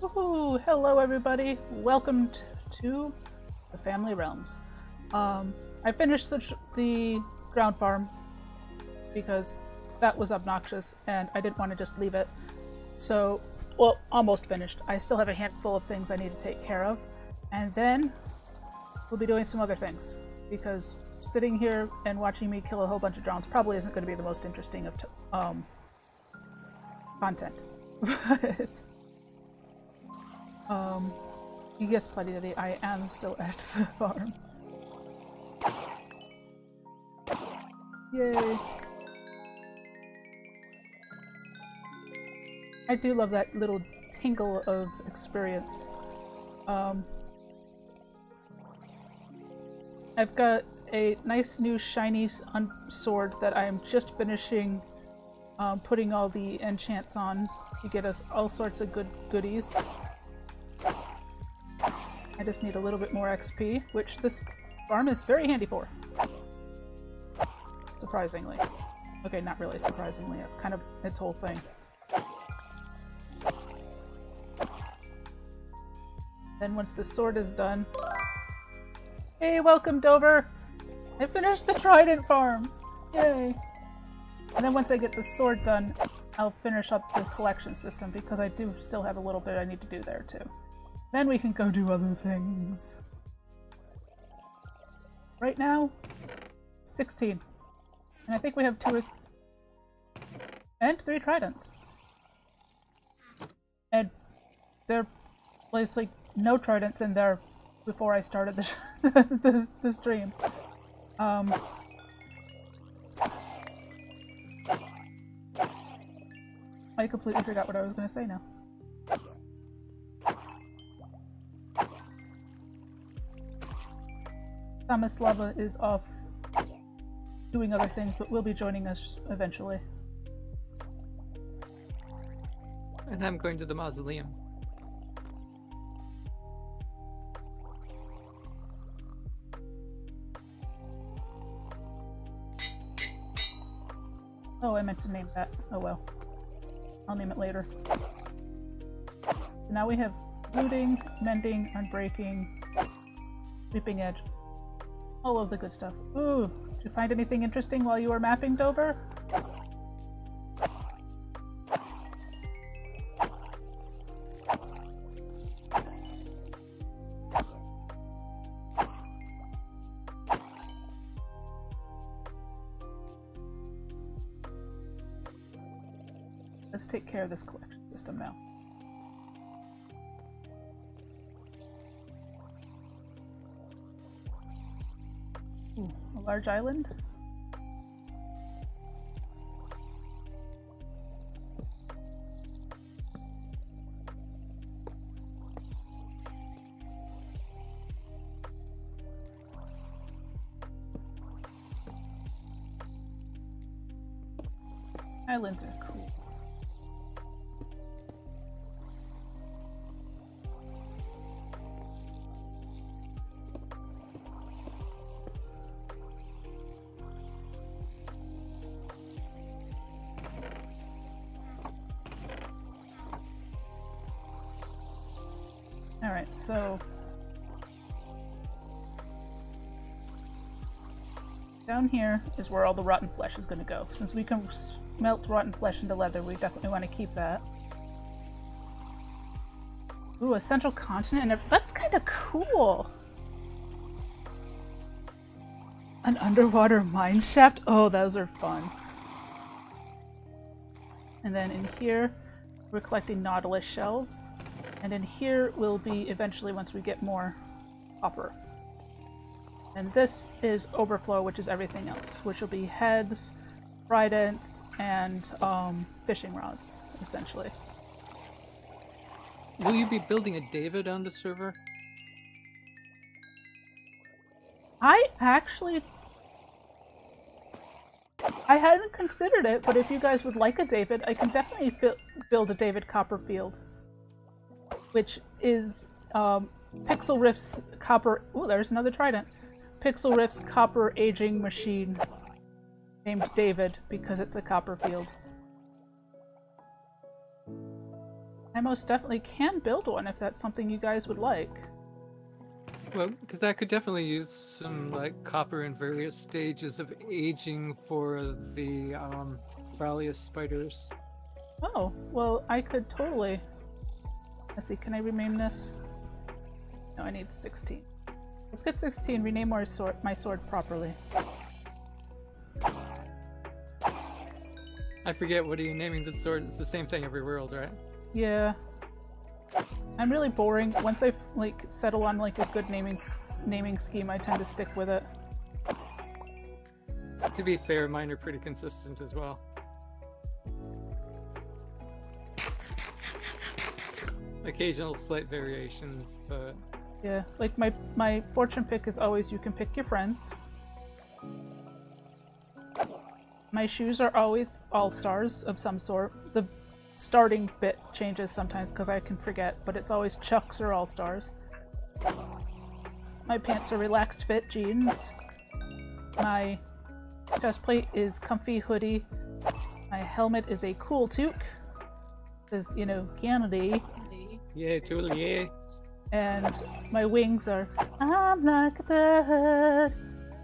Woohoo! Hello everybody! Welcome to the Family Realms. I finished the ground farm because that was obnoxious and I didn't want to just leave it. So, well, almost finished. I still have a handful of things I need to take care of. And then we'll be doing some other things because sitting here and watching me kill a whole bunch of drones probably isn't going to be the most interesting of content. But yes, PlatyDaddy, I am still at the farm. Yay! I do love that little tingle of experience. I've got a nice new shiny sword that I'm just finishing putting all the enchants on to get us all sorts of good goodies. I just need a little bit more XP, which this farm is very handy for. Surprisingly. Okay, not really surprisingly, it's kind of its whole thing. Then once the sword is done... Hey, welcome Dover! I finished the trident farm! Yay! And then once I get the sword done, I'll finish up the collection system because I do still have a little bit I need to do there too. Then we can go do other things. Right now, 16. And I think we have 2 and 3 tridents. And there was like no tridents in there before I started the stream. I completely forgot what I was going to say now. Lava is off doing other things, but will be joining us eventually. And I'm going to the mausoleum. Oh, I meant to name that. Oh well. I'll name it later. So now we have looting, mending, unbreaking, sweeping edge. All of the good stuff. Ooh, did you find anything interesting while you were mapping, Dover? Let's take care of this collection system now. Ooh, a large island? Islands are cool. Alright, so down here is where all the rotten flesh is going to go. Since we can smelt rotten flesh into leather, we definitely want to keep that. Ooh, a central continent, and that's kind of cool! An underwater mine shaft? Oh, those are fun. And then in here, we're collecting nautilus shells. And in here will be eventually once we get more copper. And this is overflow, which is everything else, which will be heads, tridents, and fishing rods, essentially. Will you be building a David on the server? I hadn't considered it, but if you guys would like a David, I can definitely build a David Copperfield. Which is Pixel Rift's copper... Ooh, there's another trident. Pixel Rift's copper aging machine named David because it's a Copperfield. I most definitely can build one if that's something you guys would like. Well, because I could definitely use some like copper in various stages of aging for the Valius spiders. Oh, well, I could totally. Let's see, can I rename this? No, I need 16. Let's get 16, rename my sword properly. I forget, what are you naming the sword? It's the same thing every world, right? Yeah. I'm really boring. Once I like settle on like a good naming scheme, I tend to stick with it. To be fair, mine are pretty consistent as well. Occasional slight variations, but... Yeah, like my fortune pick is always you can pick your friends. My shoes are always all-stars of some sort. The starting bit changes sometimes because I can forget, but it's always Chucks or all-stars. My pants are relaxed fit jeans. My chest plate is comfy hoodie. My helmet is a cool toque. Because, you know, Canada. Yeah, totally, yeah. And my wings are I'm like a bird.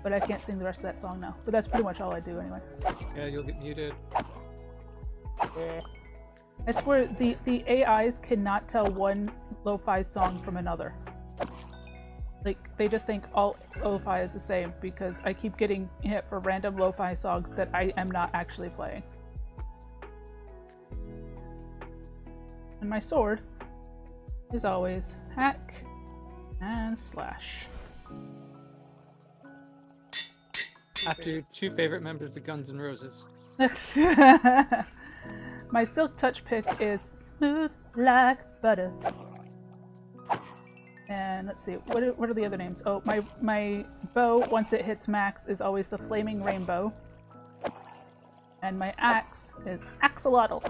But I can't sing the rest of that song now. But that's pretty much all I do anyway. Yeah, you'll get muted. I swear the AIs cannot tell one lo-fi song from another. Like, they just think all lo-fi is the same because I keep getting hit for random lo-fi songs that I am not actually playing. And my sword is always hack and slash. After your two favorite members of Guns N' Roses. My silk touch pick is smooth like butter. And let's see, what are the other names? Oh, my bow, once it hits max, is always the flaming rainbow. And my axe is axolotl.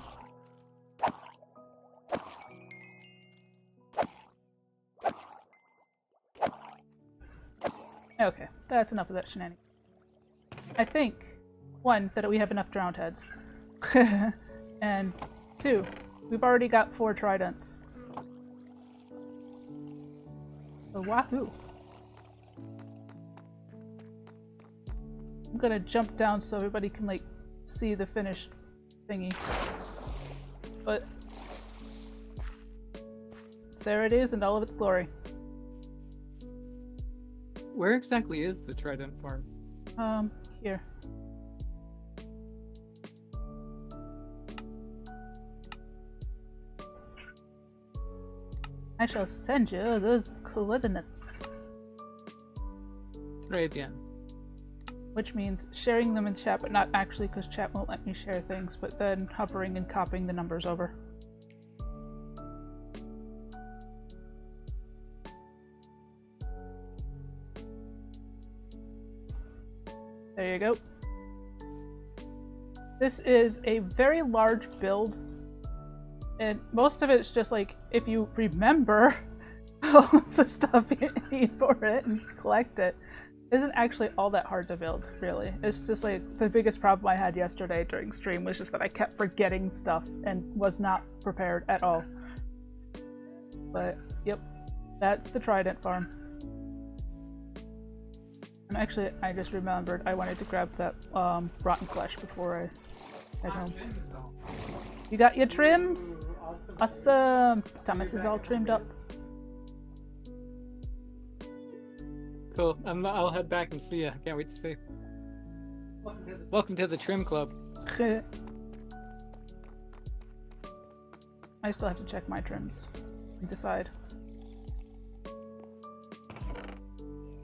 Okay, that's enough of that shenanigans. I think, 1, that we have enough drowned heads. And 2, we've already got 4 tridents. So wahoo! I'm gonna jump down so everybody can like see the finished thingy. But there it is in all of its glory. Where exactly is the trident farm? Here. I shall send you those coordinates. Très bien. Which means sharing them in chat, but not actually because chat won't let me share things, but then hovering and copying the numbers over. There you go. This is a very large build, and most of it's just like, if you remember all of the stuff you need for it and collect it, isn't actually all that hard to build, really. It's just like, the biggest problem I had yesterday during stream was just that I kept forgetting stuff and was not prepared at all. But, yep, that's the trident farm. And actually, I just remembered I wanted to grab that rotten flesh before I head home. You got your trims? Awesome! Thomas is all trimmed up. Cool. I'll head back and see ya. Can't wait to see. Welcome to the trim club. I still have to check my trims and decide.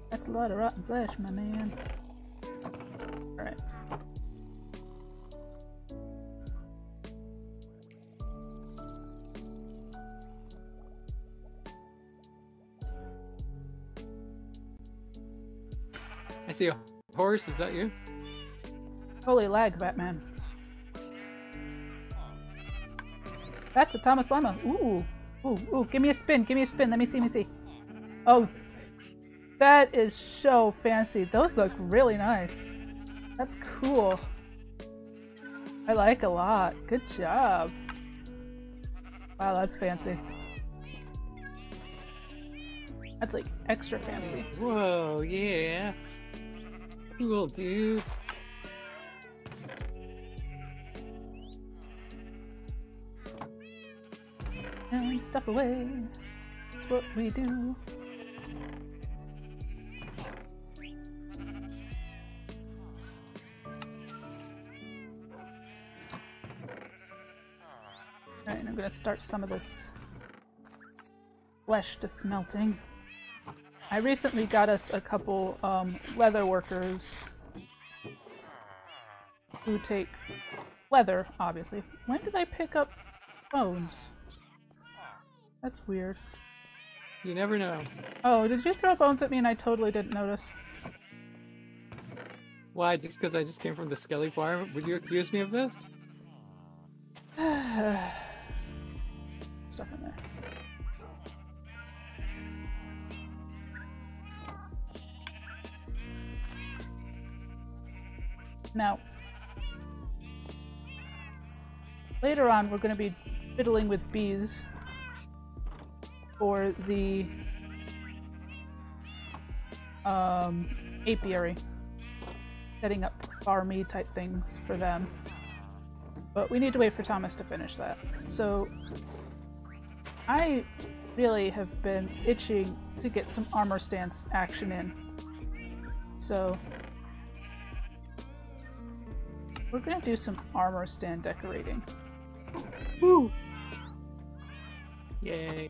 That's a lot of rotten flesh, my man. Alright. I see a horse. Is that you? Holy lag, Batman. That's a Thomas Llama. Ooh. Ooh, ooh, give me a spin, give me a spin. Let me see. Oh, that is so fancy. Those look really nice. That's cool. I like a lot. Good job. Wow, that's fancy. That's like extra fancy. Whoa, yeah. Cool, dude. And stuff away. That's what we do. Alright, I'm gonna start some of this flesh to smelting. I recently got us a couple leather workers who take leather, obviously. When did I pick up bones? That's weird. You never know. Oh, did you throw bones at me and I totally didn't notice? Why? Just because I just came from the Skelly farm? Would you accuse me of this? Stuff in there. Now, later on we're going to be fiddling with bees for the apiary, setting up farmy type things for them. But we need to wait for Thomas to finish that. So I really have been itching to get some armor stance action in. So we're gonna do some armor stand decorating. Woo! Yay.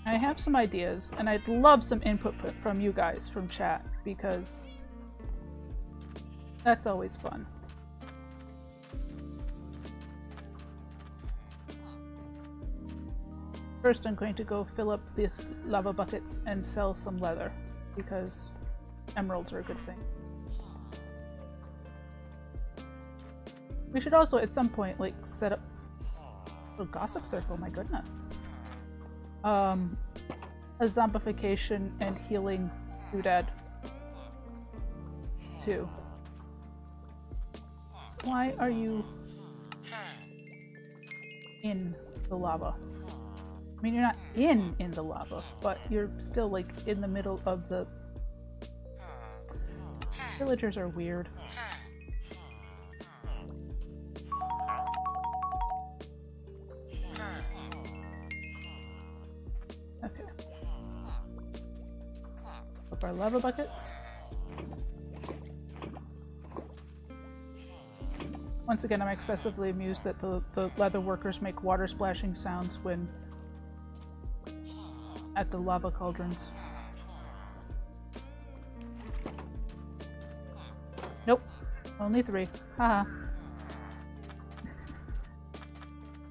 I have some ideas, and I'd love some input from you guys from chat, because that's always fun. First, I'm going to go fill up these lava buckets and sell some leather, because emeralds are a good thing. We should also, at some point, like, set up a gossip circle, my goodness. A zombification and healing doodad, too. Why are you in the lava? I mean, you're not in the lava, but you're still, like, in the middle of the... Villagers are weird. Okay. Up our lava buckets. Once again, I'm excessively amused that the leather workers make water splashing sounds when at the lava cauldrons. Nope. Only 3. Haha.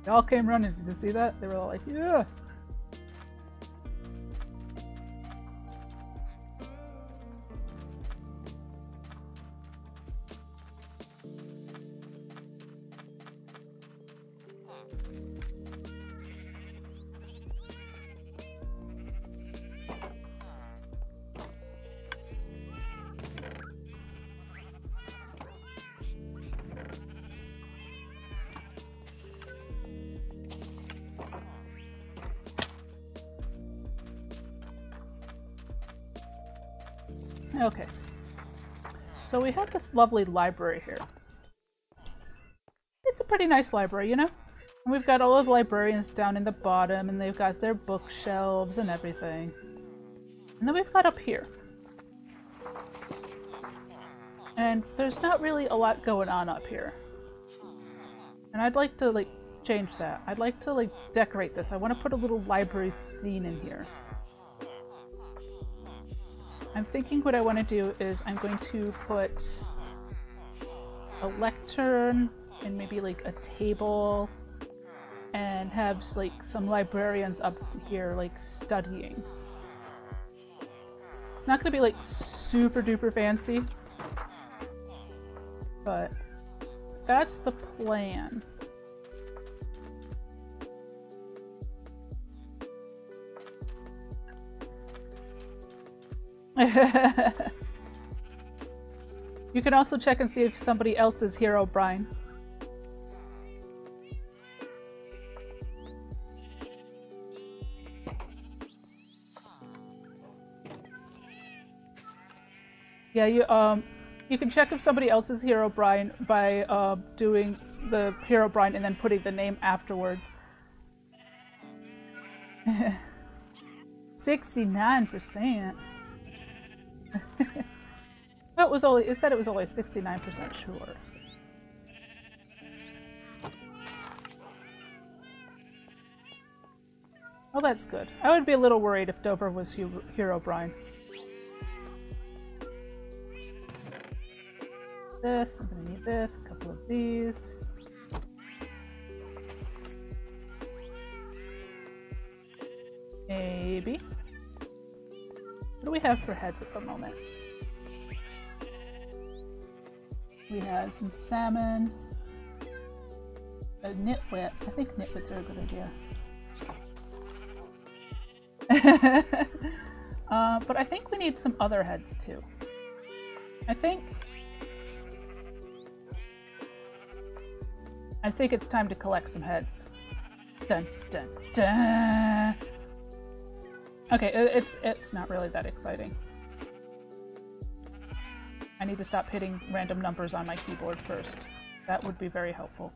They all came running. Did you see that? They were all like, yeah! Okay, so we have this lovely library here. It's a pretty nice library, you know? And we've got all of the librarians down in the bottom, and they've got their bookshelves and everything. And then we've got up here. And there's not really a lot going on up here. And I'd like to, like, change that. I'd like to, like, decorate this. I want to put a little library scene in here. I'm thinking what I want to do is I'm going to put a lectern and maybe like a table and have like some librarians up here like studying. It's not going to be like super duper fancy, but that's the plan. You can also check and see if somebody else is here, O'Brien. Yeah, you can check if somebody else is Herobrine by doing the Herobrine and then putting the name afterwards. 69%. It said it was only 69% sure. So. Oh, that's good. I would be a little worried if Dover was Herobrine. This, I'm gonna need this, a couple of these. Maybe. What do we have for heads at the moment? We have some salmon, a nitwit. I think nitwits are a good idea. But I think we need some other heads too. I think it's time to collect some heads. Dun dun dun. Okay, it's not really that exciting. I need to stop hitting random numbers on my keyboard first. That would be very helpful.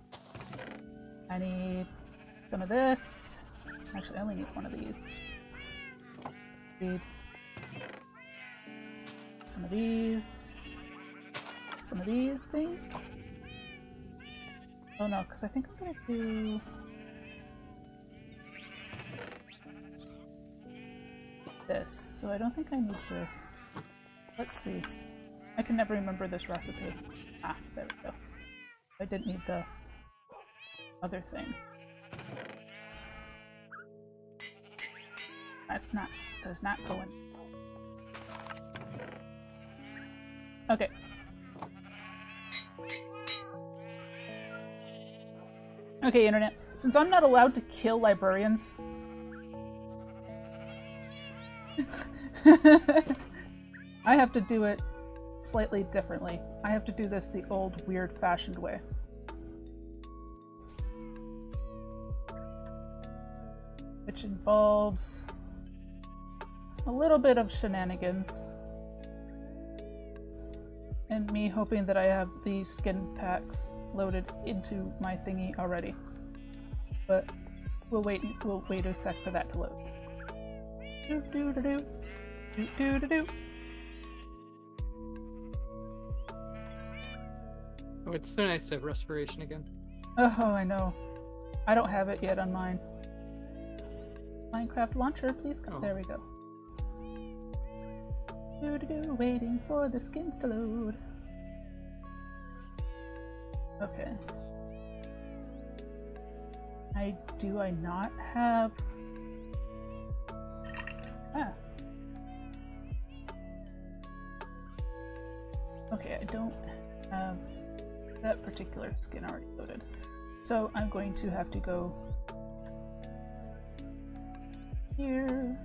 I need some of this. Actually, I only need one of these. Need some of these. Some of these things. Oh no, because I think I'm gonna do this. So I don't think I need to. Let's see. I can never remember this recipe. Ah, there we go. I didn't need the other thing. Does not go in. Okay. Okay, internet. Since I'm not allowed to kill librarians, I have to do it slightly differently. I have to do this the old, weird-fashioned way. Which involves a little bit of shenanigans. And me hoping that I have the skin packs loaded into my thingy already. But we'll wait a sec for that to load. Do-do-do-do. Do-do-do-do. Oh, it's so nice to have respiration again. Oh, I know. I don't have it yet on mine. Minecraft launcher, please come. Oh. There we go. Do-do-do, waiting for the skins to load. Okay. Do I not have... Ah. Okay, I don't have that particular skin already loaded. So I'm going to have to go here.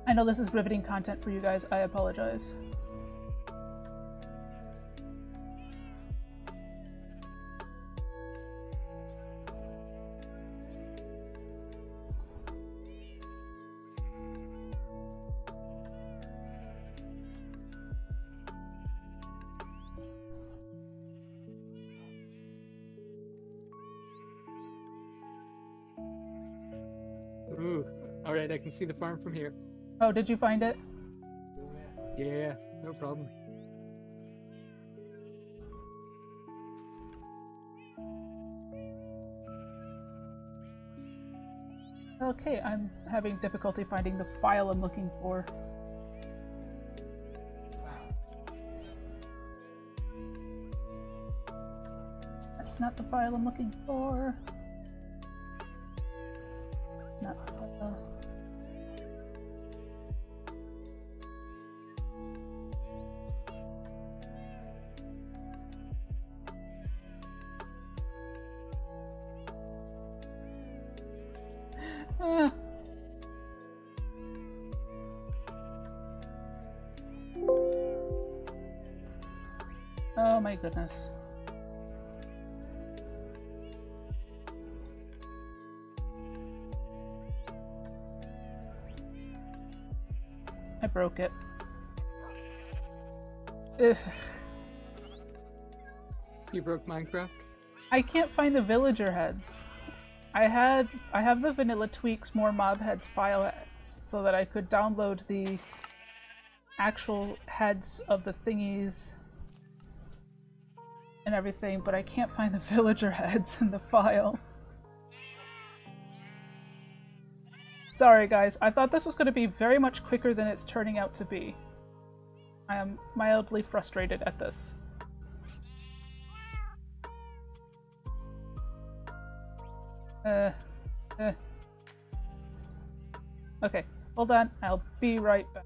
I know this is riveting content for you guys. I apologize. Ooh, alright, I can see the farm from here. Oh, did you find it? Yeah, no problem. Okay, I'm having difficulty finding the file I'm looking for. That's not the file I'm looking for. It's not the file. Oh my goodness. I broke it. Ugh. You broke Minecraft? I can't find the villager heads. I have the vanilla tweaks more mob heads file heads so that I could download the actual heads of the thingies and everything, but I can't find the villager heads in the file. Sorry guys, I thought this was going to be very much quicker than it's turning out to be. I am mildly frustrated at this. Okay, hold on, I'll be right back.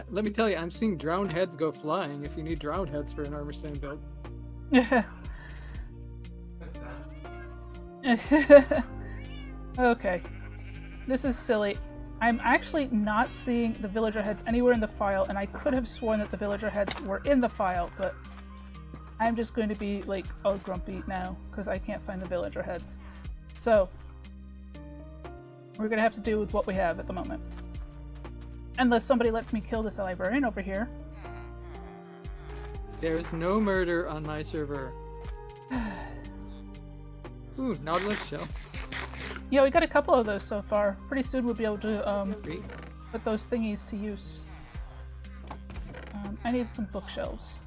Let me tell you, I'm seeing drowned heads go flying if you need drowned heads for an armor stand build. Okay. This is silly. I'm actually not seeing the villager heads anywhere in the file, and I could have sworn that the villager heads were in the file, but I'm just going to be like all grumpy now because I can't find the villager heads. So we're gonna have to do with what we have at the moment. Unless somebody lets me kill this librarian over here. There is no murder on my server. Ooh, Nautilus shell. Yeah, we got a couple of those so far. Pretty soon we'll be able to Sweet. put those thingies to use. I need some bookshelves.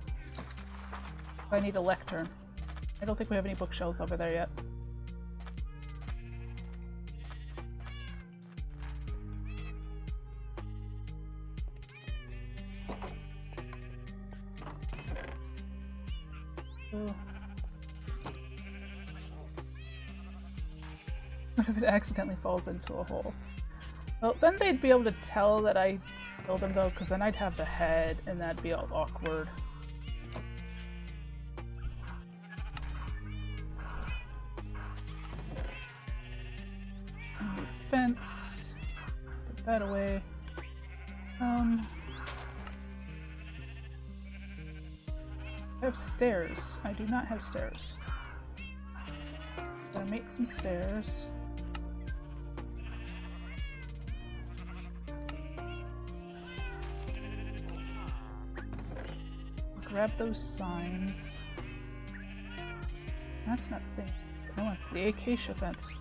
I need a lectern. I don't think we have any bookshelves over there yet. Oh. What if it accidentally falls into a hole? Well, then they'd be able to tell that I killed them though, because then I'd have the head and that'd be all awkward. Fence. Put that away. I have stairs. I do not have stairs. Gotta make some stairs. Grab those signs. That's not the thing. I want the acacia fence.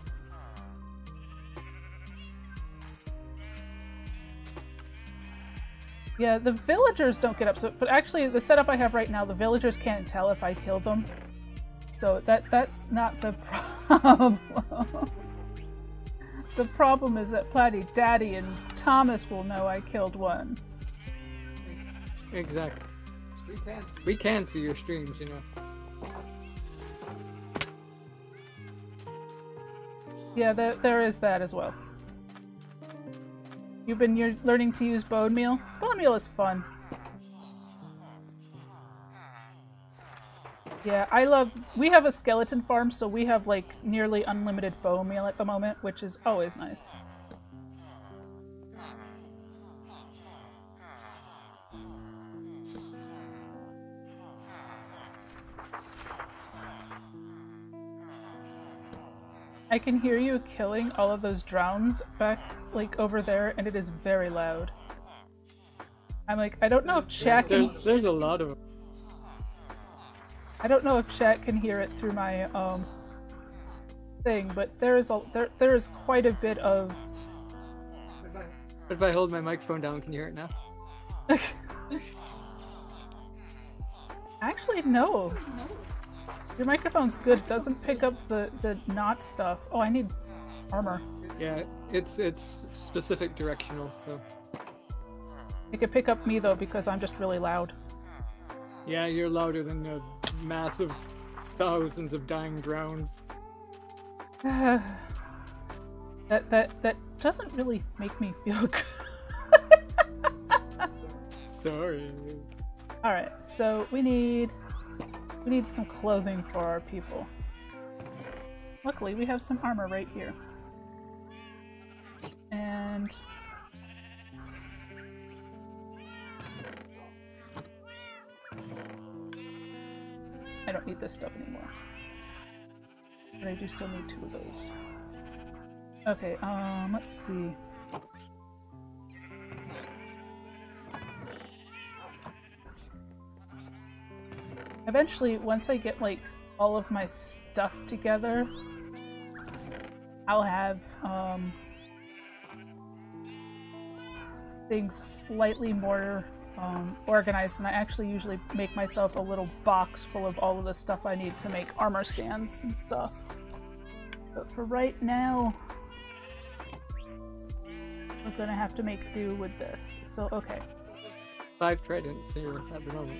Yeah, the villagers don't get upset, but actually the setup I have right now, the villagers can't tell if I kill them. So that's not the problem. The problem is that PlatyDaddy and Thomas will know I killed one. Exactly. We can see your streams, you know. Yeah, there is that as well. You're learning to use bone meal? Bone meal is fun. Yeah, we have a skeleton farm, so we have like nearly unlimited bone meal at the moment, which is always nice. I can hear you killing all of those drowns back, like, over there, and it is very loud. I'm like, I don't know if chat can... There's a lot of them. I don't know if chat can hear it through my, thing, but there is quite a bit of... If I hold my microphone down, can you hear it now? Actually, no. Your microphone's good. It doesn't pick up the not stuff. Oh, I need armor. Yeah, it's specific directional, so... It could pick up me, though, because I'm just really loud. Yeah, you're louder than a massive thousands of dying drowns. That doesn't really make me feel good. Sorry. Alright, so we need some clothing for our people. Luckily, we have some armor right here. And... I don't need this stuff anymore. But I do still need 2 of those. Okay, let's see. Eventually, once I get, like, all of my stuff together, I'll have, things slightly more, organized, and I actually usually make myself a little box full of all of the stuff I need to make armor stands and stuff. But for right now, we're gonna have to make do with this. So, okay. 5 tridents here at the moment.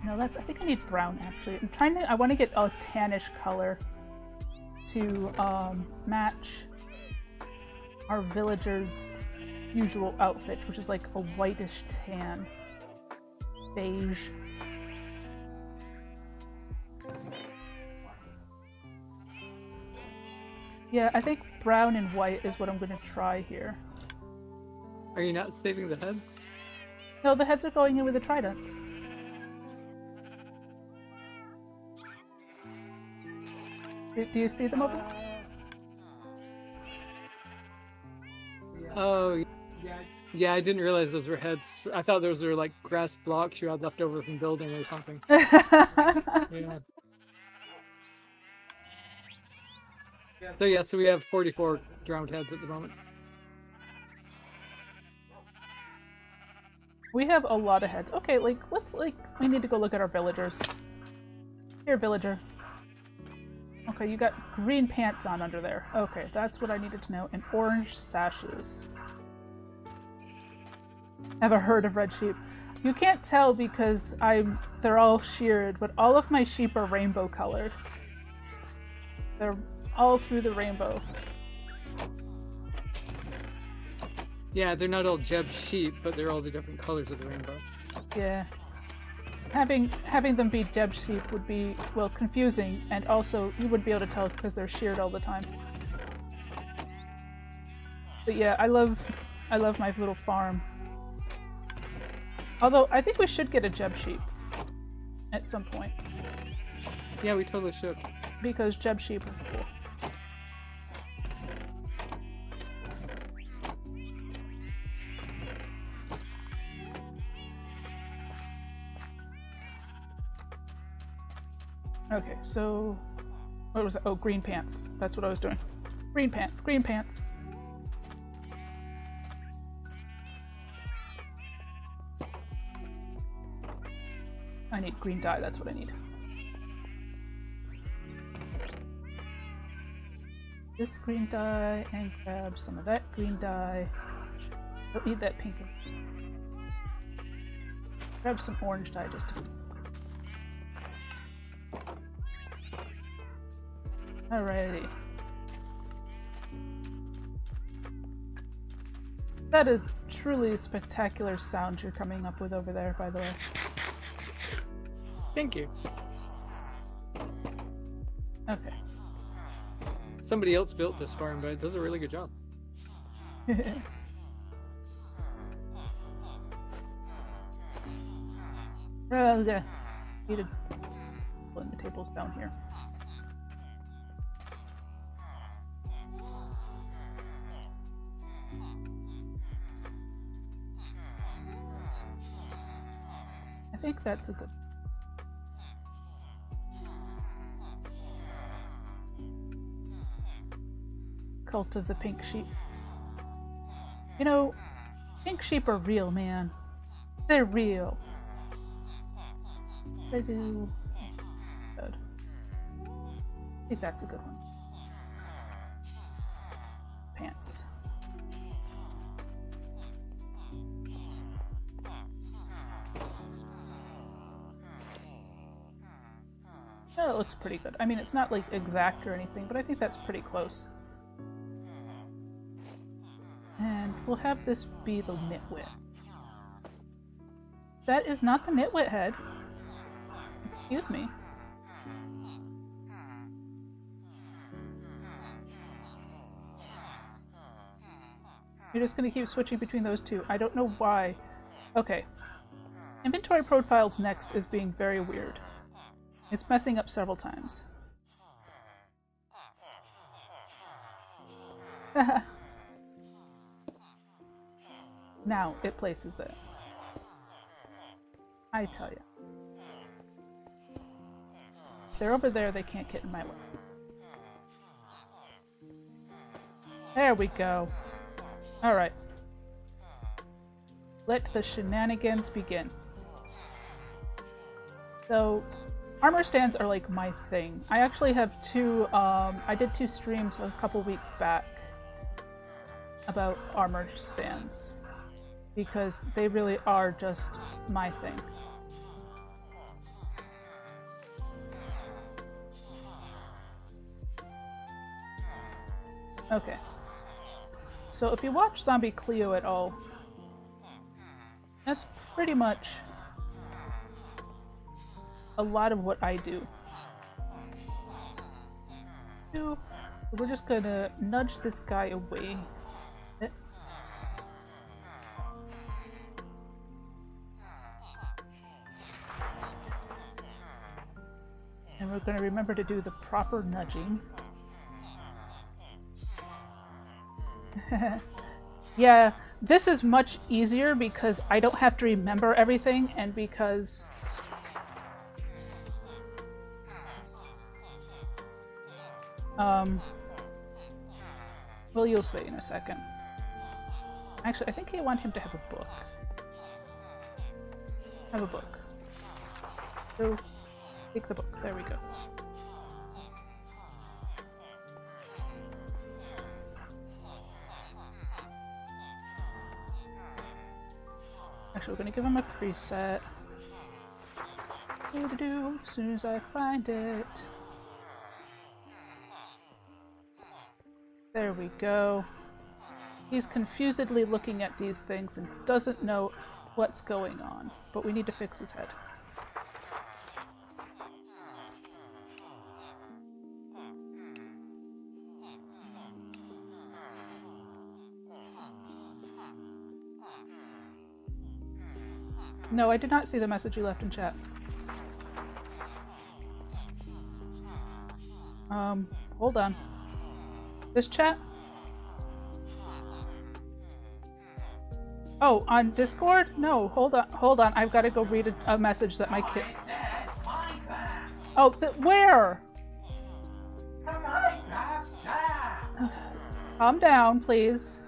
No, I think I need brown, actually. I want to get a tannish color to, match our villagers' usual outfit, which is like a whitish tan. Beige. Yeah, I think brown and white is what I'm going to try here. Are you not saving the heads? No, the heads are going in with the tridents. Do you see them open? Oh, yeah, I didn't realize those were heads. I thought those were like grass blocks you had left over from building or something. Yeah. So we have 44 drowned heads at the moment. We have a lot of heads. Okay, we need to go look at our villagers. Here, villager. Okay, you got green pants on under there. Okay, that's what I needed to know. And orange sashes. I have a herd of red sheep. You can't tell because they're all sheared, but all of my sheep are rainbow colored. They're all through the rainbow. Yeah, they're not all Jeb sheep, but they're all the different colors of the rainbow. Yeah. Having them be Jeb sheep would be, well, confusing, and also you wouldn't be able to tell because they're sheared all the time. But yeah, I love my little farm. Although I think we should get a Jeb sheep at some point. Yeah, we totally should. Because Jeb sheep are cool. Okay, so what was that? Oh, green pants. That's what I was doing. Green pants, green pants. I need green dye, that's what I need. This green dye and grab some of that green dye. Don't need that pink. Grab some orange dye just to be. Alrighty. That is truly spectacular sound you're coming up with over there, by the way. Thank you. Okay. Somebody else built this farm, but it does a really good job. Okay. Need to pulling the tables down here. I think that's a good. Cult of the pink sheep. You know, pink sheep are real, man. They're real. They do good. I think that's a good one. Pants. Yeah, that looks pretty good. I mean, it's not like exact or anything, but I think that's pretty close. And we'll have this be the nitwit. That is not the nitwit head. Excuse me. You're just gonna keep switching between those two. I don't know why. Okay. Inventory profiles next is being very weird. It's messing up several times. Now it places it. I tell you. If they're over there, they can't get in my way. There we go. Alright. Let the shenanigans begin. So, armor stands are like my thing. I actually have two, I did 2 streams a couple weeks back about armor stands. Because they really are just my thing. Okay. So if you watch Zombie Cleo at all, that's pretty much a lot of what I do. So we're just gonna nudge this guy away. And we're going to remember to do the proper nudging. Yeah, this is much easier because I don't have to remember everything and because well, you'll see in a second. Actually, I think I want him to have a book. Have a book. So take the book. There we go. Actually, we're going to give him a preset. As soon as I find it. There we go. He's confusedly looking at these things and doesn't know what's going on, but we need to fix his head. No, I did not see the message you left in chat. Hold on. This chat? Oh, on Discord? No, hold on. I've got to go read a message that my kid... Oh, where? Calm down, please.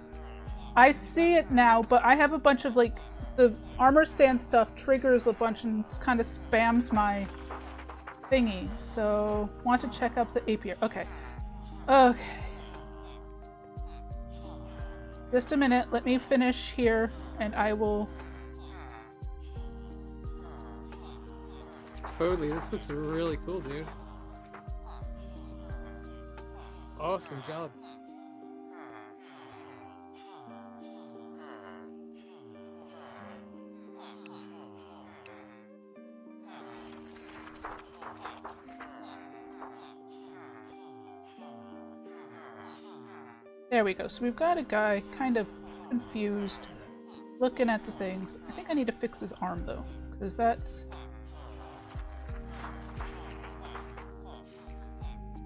I see it now, but I have a bunch of, like, the armor stand stuff triggers a bunch and kind of spams my thingy. So, want to check up the apiary. Okay. Okay. Just a minute. Let me finish here, and I will... Totally. This looks really cool, dude. Awesome job. There we go. So we've got a guy kind of confused, looking at the things. I think I need to fix his arm though, because that's...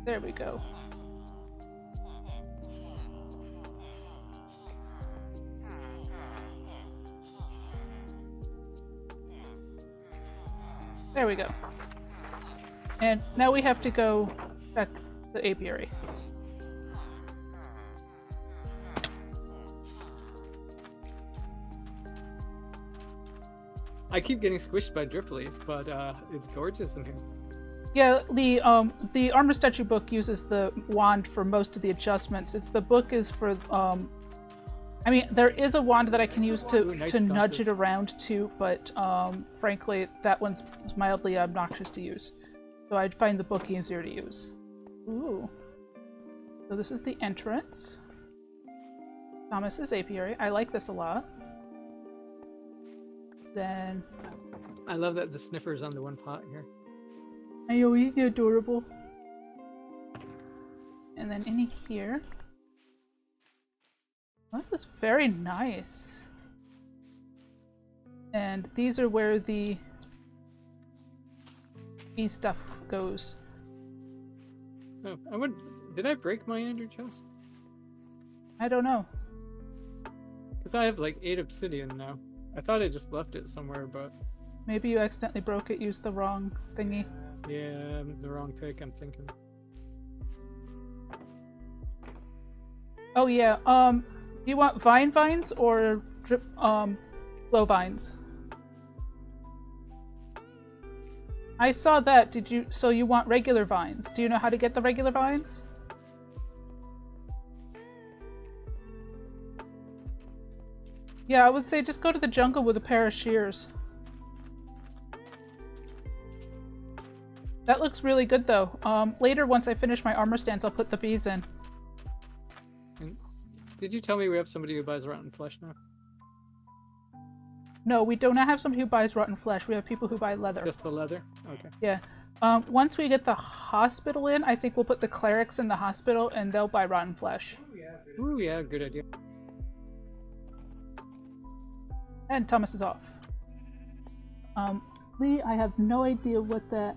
There we go. There we go. And now we have to go check the apiary. I keep getting squished by drip leaf, but it's gorgeous in here. Yeah, the armor statue book uses the wand for most of the adjustments. The book is for I mean, there is a wand that I can use to nudge it around too, but frankly, that one's mildly obnoxious to use. So I'd find the book easier to use. Ooh. So this is the entrance. Thomas's apiary. I like this a lot. Then... I love that the sniffer is on the one pot here. I know, he's adorable. And then in here... Oh, this is very nice. And these are where the bee stuff goes. Oh, did I break my ender chest? I don't know. Because I have like 8 obsidian now. I thought I just left it somewhere, but... Maybe you accidentally broke it, used the wrong thingy. Yeah, the wrong pick, I'm thinking. Oh yeah, do you want vines or glow vines? I saw that. Did you? So you want regular vines? Do you know how to get the regular vines? Yeah, I would say just go to the jungle with a pair of shears. That looks really good though. Later, once I finish my armor stands, I'll put the bees in. And did you tell me we have somebody who buys rotten flesh now? No, we do not have somebody who buys rotten flesh. We have people who buy leather. Just the leather? Okay. Yeah. Once we get the hospital in, I think we'll put the clerics in the hospital and they'll buy rotten flesh. Ooh, yeah, good idea. And Thomas is off. Lee, I have no idea what that...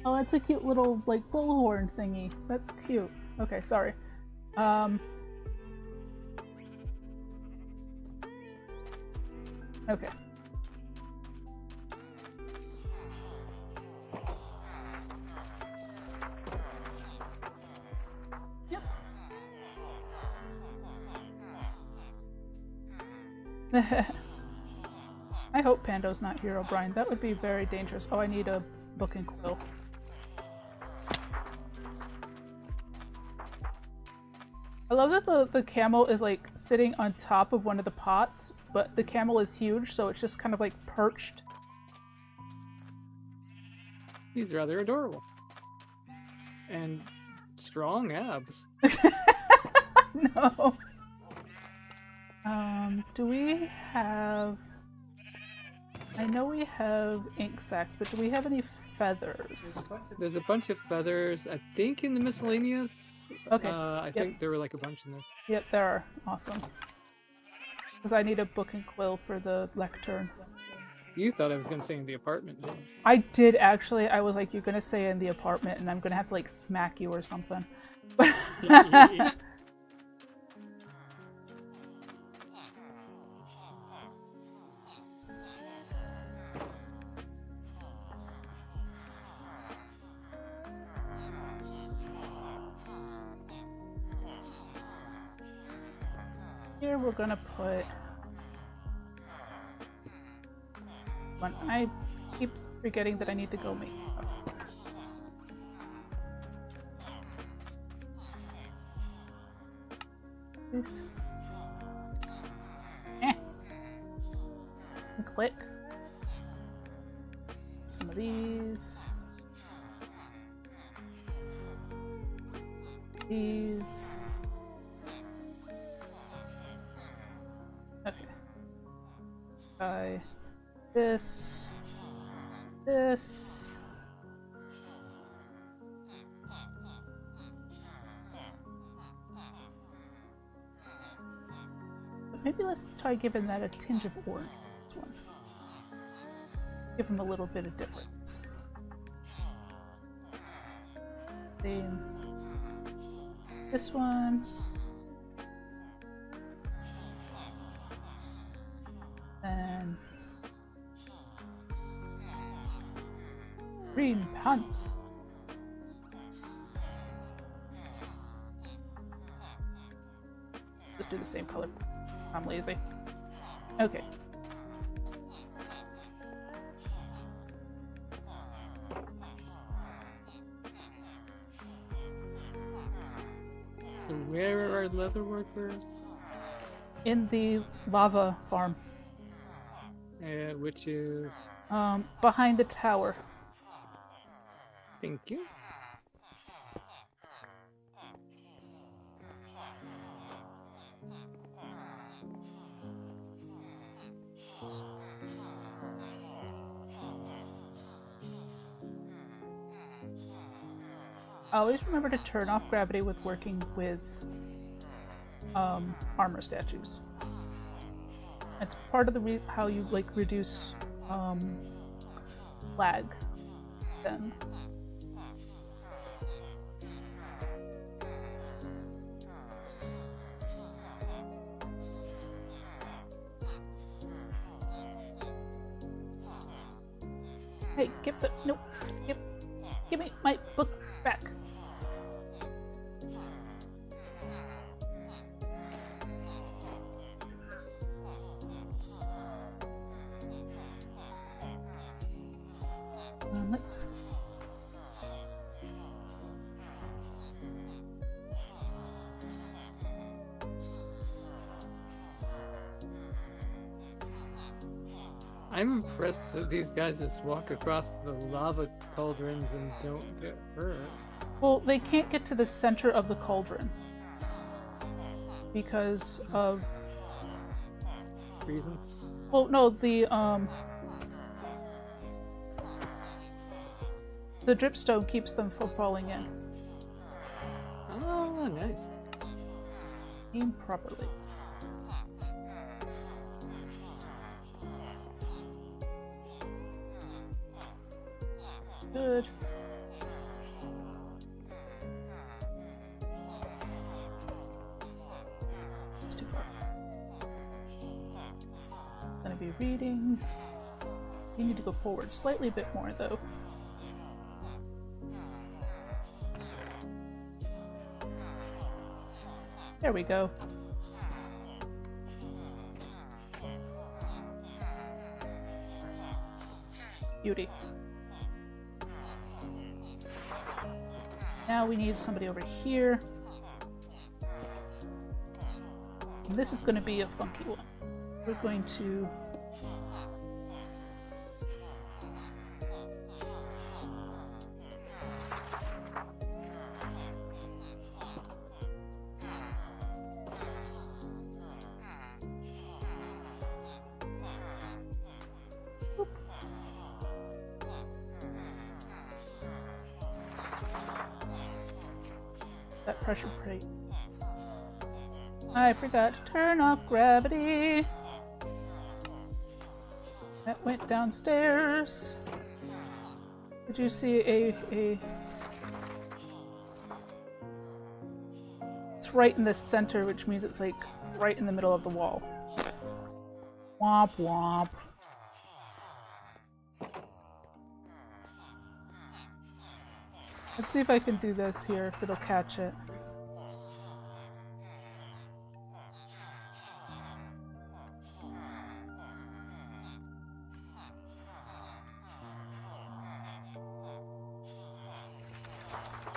Oh, that's a cute little, like, bullhorn thingy. That's cute. Okay, sorry. Okay. Yep. I hope Pando's not here, O'Brien. That would be very dangerous. Oh, I need a book and quill. I love that the camel is like sitting on top of one of the pots, but the camel is huge, so it's just kind of like perched. He's rather adorable. And strong abs. No. Do we have... I know we have ink sacs, but do we have any feathers? There's a bunch of feathers, I think, in the miscellaneous. Okay. I think there were like a bunch in there. Yep, there are. Awesome. Because I need a book and quill for the lectern. You thought I was gonna say in the apartment. I did actually. I was like, you're gonna say in the apartment, and I'm gonna have to like smack you or something. Here we're gonna put one. I keep forgetting that I need to go make. This. And click. Some of these. These. Okay. Try this. This. But maybe let's try giving that a tinge of orange. This one. Give them a little bit of difference. Then this one. And green pants. Just do the same color. I'm lazy. Okay. So where are our leather workers? In the lava farm. Which is behind the tower. Thank you. Always remember to turn off gravity with working with armor statues. It's part of the how you like reduce lag then. Hey, give the nope. Give me my book back. Let's. I'm impressed that these guys just walk across the lava cauldrons and don't get hurt. Well, they can't get to the center of the cauldron because of reasons. Well, no, the dripstone keeps them from falling in. Oh, nice. Aim properly. Good. It's too far. Gonna be reading. You need to go forward slightly a bit more, though. There we go. Beauty. Now we need somebody over here. And this is going to be a funky one. We're going to that pressure plate. I forgot to turn off gravity. Yep. went downstairs. Did you see a... It's right in the center, which means it's like right in the middle of the wall. Womp womp. Let's see if I can do this here, if it'll catch it.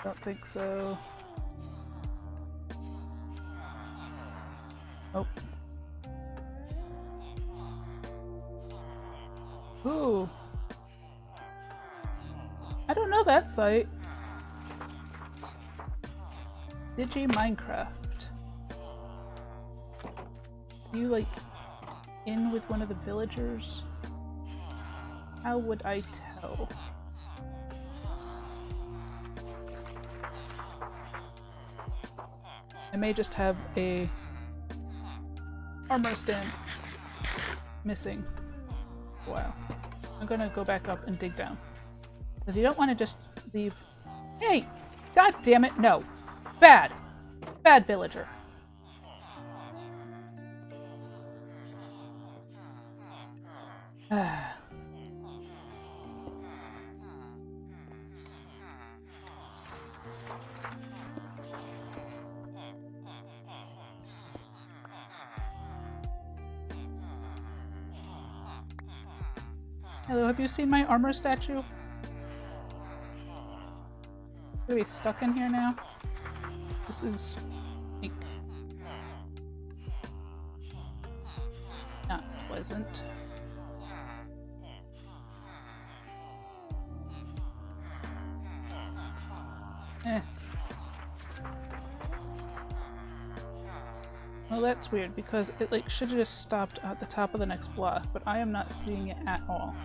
Don't think so. Oh. Ooh. I don't know that site. Digi Minecraft. Are you like in with one of the villagers? How would I tell? I may just have a armor stand missing. Wow. I'm gonna go back up and dig down. Because you don't want to just leave. Hey! God damn it, no! Bad! Bad villager. Hello, have you seen my armor statue? Are we stuck in here now? This is like not pleasant. Well, that's weird because it like should have just stopped at the top of the next block, but I am not seeing it at all.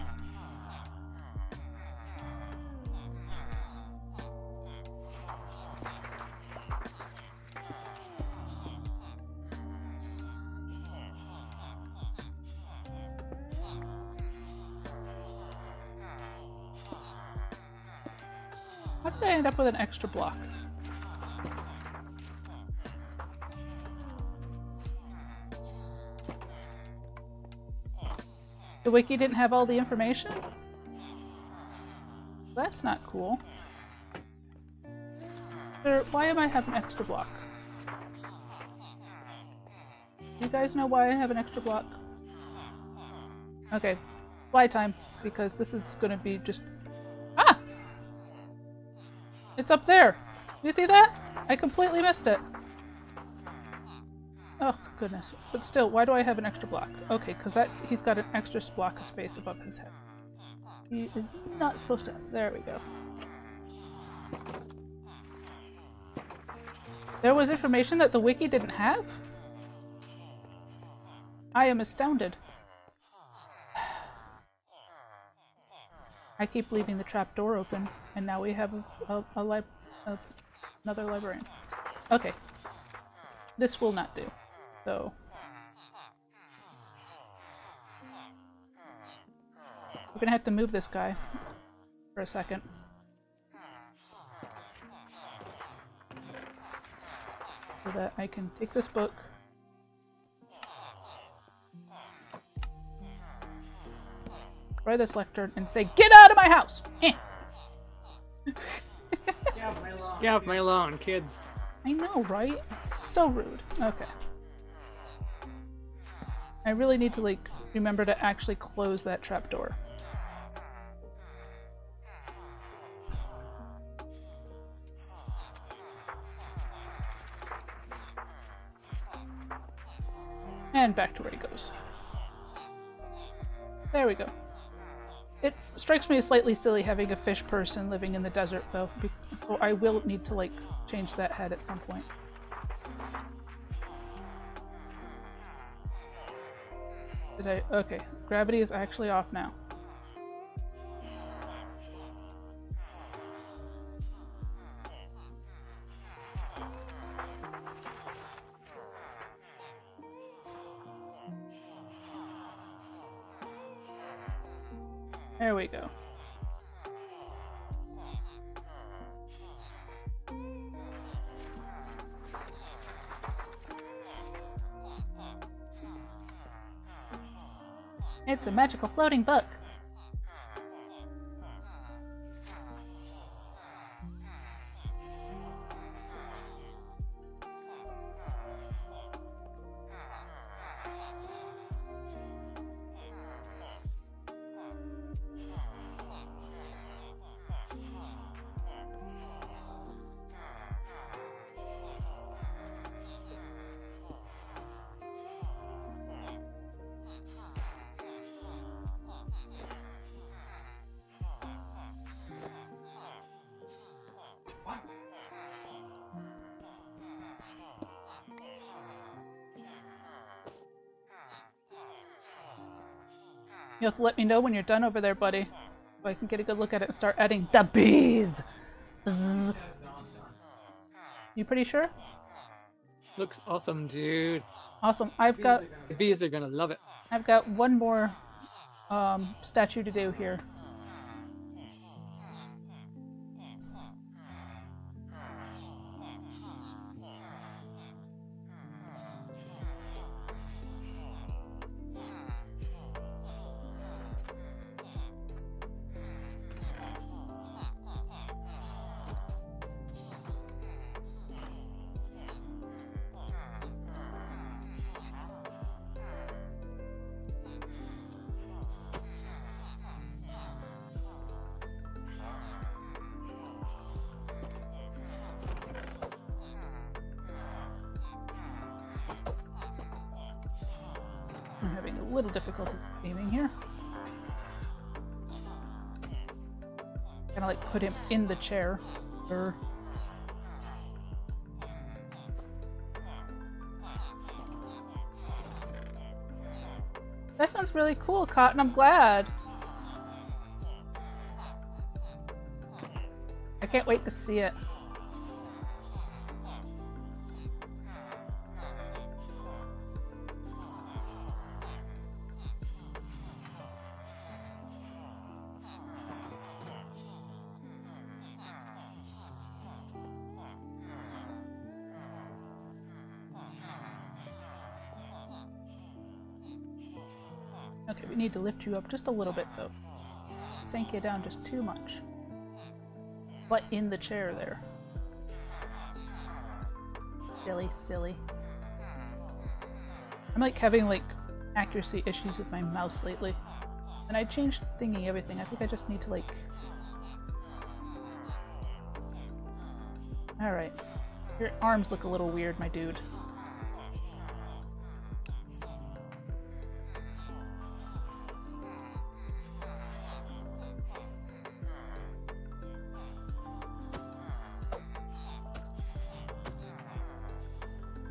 How did I end up with an extra block? The wiki didn't have all the information? That's not cool. Why am I having an extra block? You guys know why I have an extra block? Okay, Playtime, because this is gonna be just... Ah! It's up there! You see that? I completely missed it. Oh, goodness. But still, why do I have an extra block? Okay, because he's got an extra block of space above his head. He is not supposed to... There we go. There was information that the wiki didn't have? I am astounded. I keep leaving the trap door open, and now we have another librarian. Okay. This will not do. So we're gonna have to move this guy for a second. So that I can take this book. Try this lectern and say, "Get out of my house!" Eh. Get off my lawn, kids. I know, right? So rude. Okay. I really need to, like, remember to actually close that trapdoor. And back to where he goes. There we go. It strikes me as slightly silly having a fish person living in the desert, though, so I will need to, like, change that head at some point. Did I? Okay. Gravity is actually off now. There we go. It's a magical floating book. You'll have to let me know when you're done over there, buddy, so I can get a good look at it and start adding the bees. Bzz. You pretty sure? Looks awesome, dude. Awesome. The bees are gonna love it. I've got one more statue to do here. I'm having a little difficulty aiming here. Kinda like put him in the chair. That sounds really cool, Cotton. I'm glad. I can't wait to see it. Okay, we need to lift you up just a little bit, though. Sink you down just too much. But in the chair there. Silly. I'm like having like accuracy issues with my mouse lately. And I changed thingy everything. I think I just need to like... Alright. Your arms look a little weird, my dude.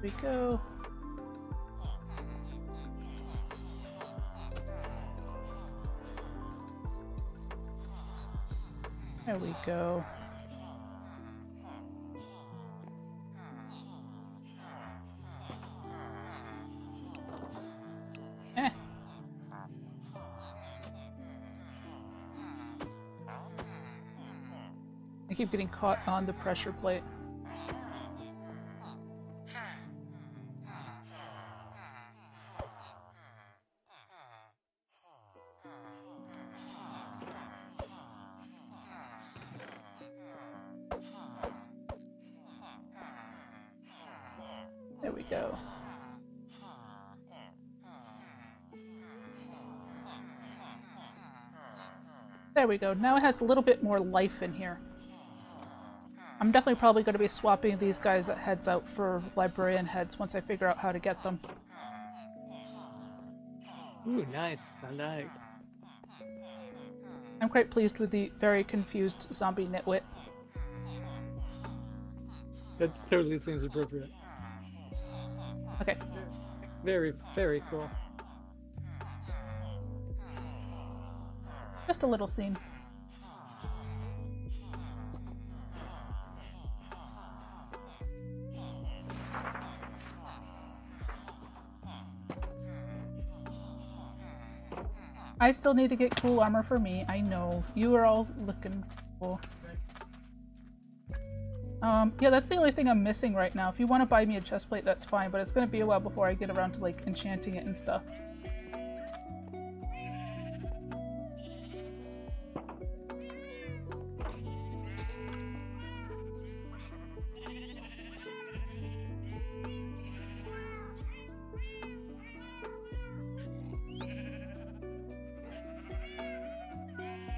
Here we go. There we go. I keep getting caught on the pressure plate. There we go. There we go. Now it has a little bit more life in here. I'm definitely probably going to be swapping these guys' heads out for librarian heads once I figure out how to get them. Ooh, nice. I like. I'm quite pleased with the very confused zombie nitwit. That totally seems appropriate. Okay. Very, very cool. Just a little scene. I still need to get cool armor for me. I know. You are all looking cool. Yeah, that's the only thing I'm missing right now. If you want to buy me a chestplate, that's fine, but it's gonna be a while before I get around to, like, enchanting it and stuff.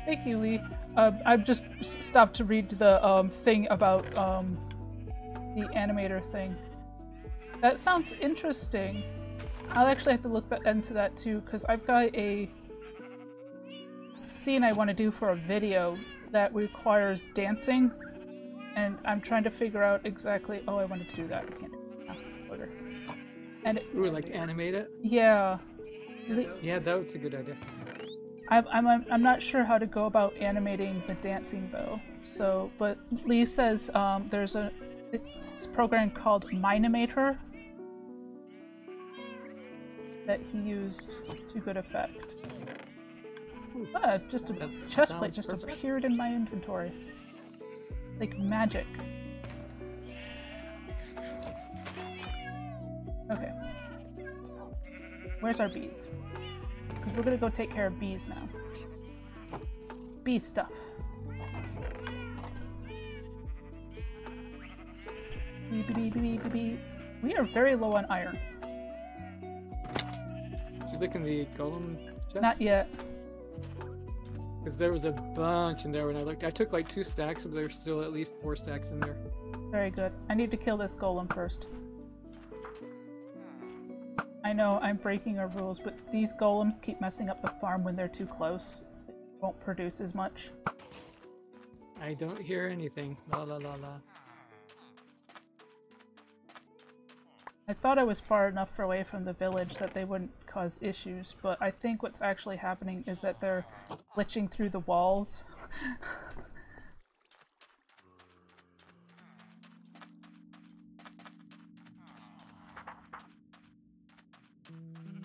Thank you, Lee. I've just stopped to read the thing about the animator thing. That sounds interesting. I'll actually have to look into that too, because I've got a scene I want to do for a video that requires dancing, and I'm trying to figure out exactly. Oh, I wanted to do that. I can't do that. And Ooh, like animate it? Yeah. Yeah, that was a good idea. I'm not sure how to go about animating the dancing though. So, but Lee says there's this program called Minimator that he used to good effect. Ah, just a chestplate just appeared in my inventory. Like magic. Okay. Where's our bees? Because we're gonna go take care of bees now. Bee stuff. Bee, bee, bee, bee, bee, bee. We are very low on iron. Did you look in the golem chest? Not yet. Because there was a bunch in there when I looked. I took like 2 stacks, but there's still at least 4 stacks in there. Very good. I need to kill this golem first. I know I'm breaking our rules, but these golems keep messing up the farm when they're too close. It won't produce as much. I don't hear anything. La la la la. I thought I was far enough away from the village that they wouldn't cause issues, but I think what's actually happening is that they're glitching through the walls.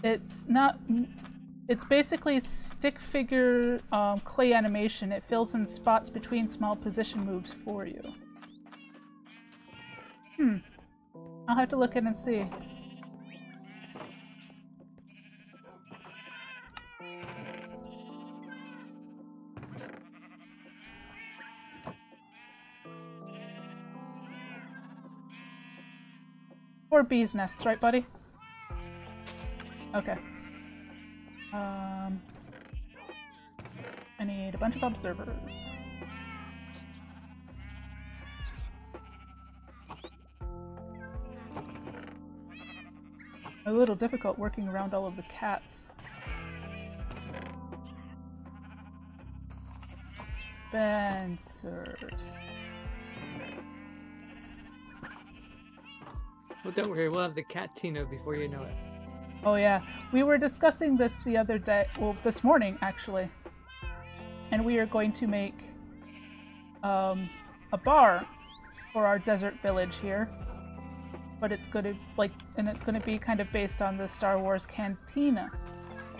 It's basically stick figure clay animation. It fills in spots between small position moves for you. I'll have to look in and see. Or bees' nests, right, buddy? Okay. I need a bunch of observers. A little difficult working around all of the cats. Spencers. Well, don't worry, we'll have the Catina before you know it. Oh yeah, we were discussing this the other day, well this morning actually, and we are going to make a bar for our desert village here, but it's going to be kind of based on the Star Wars cantina,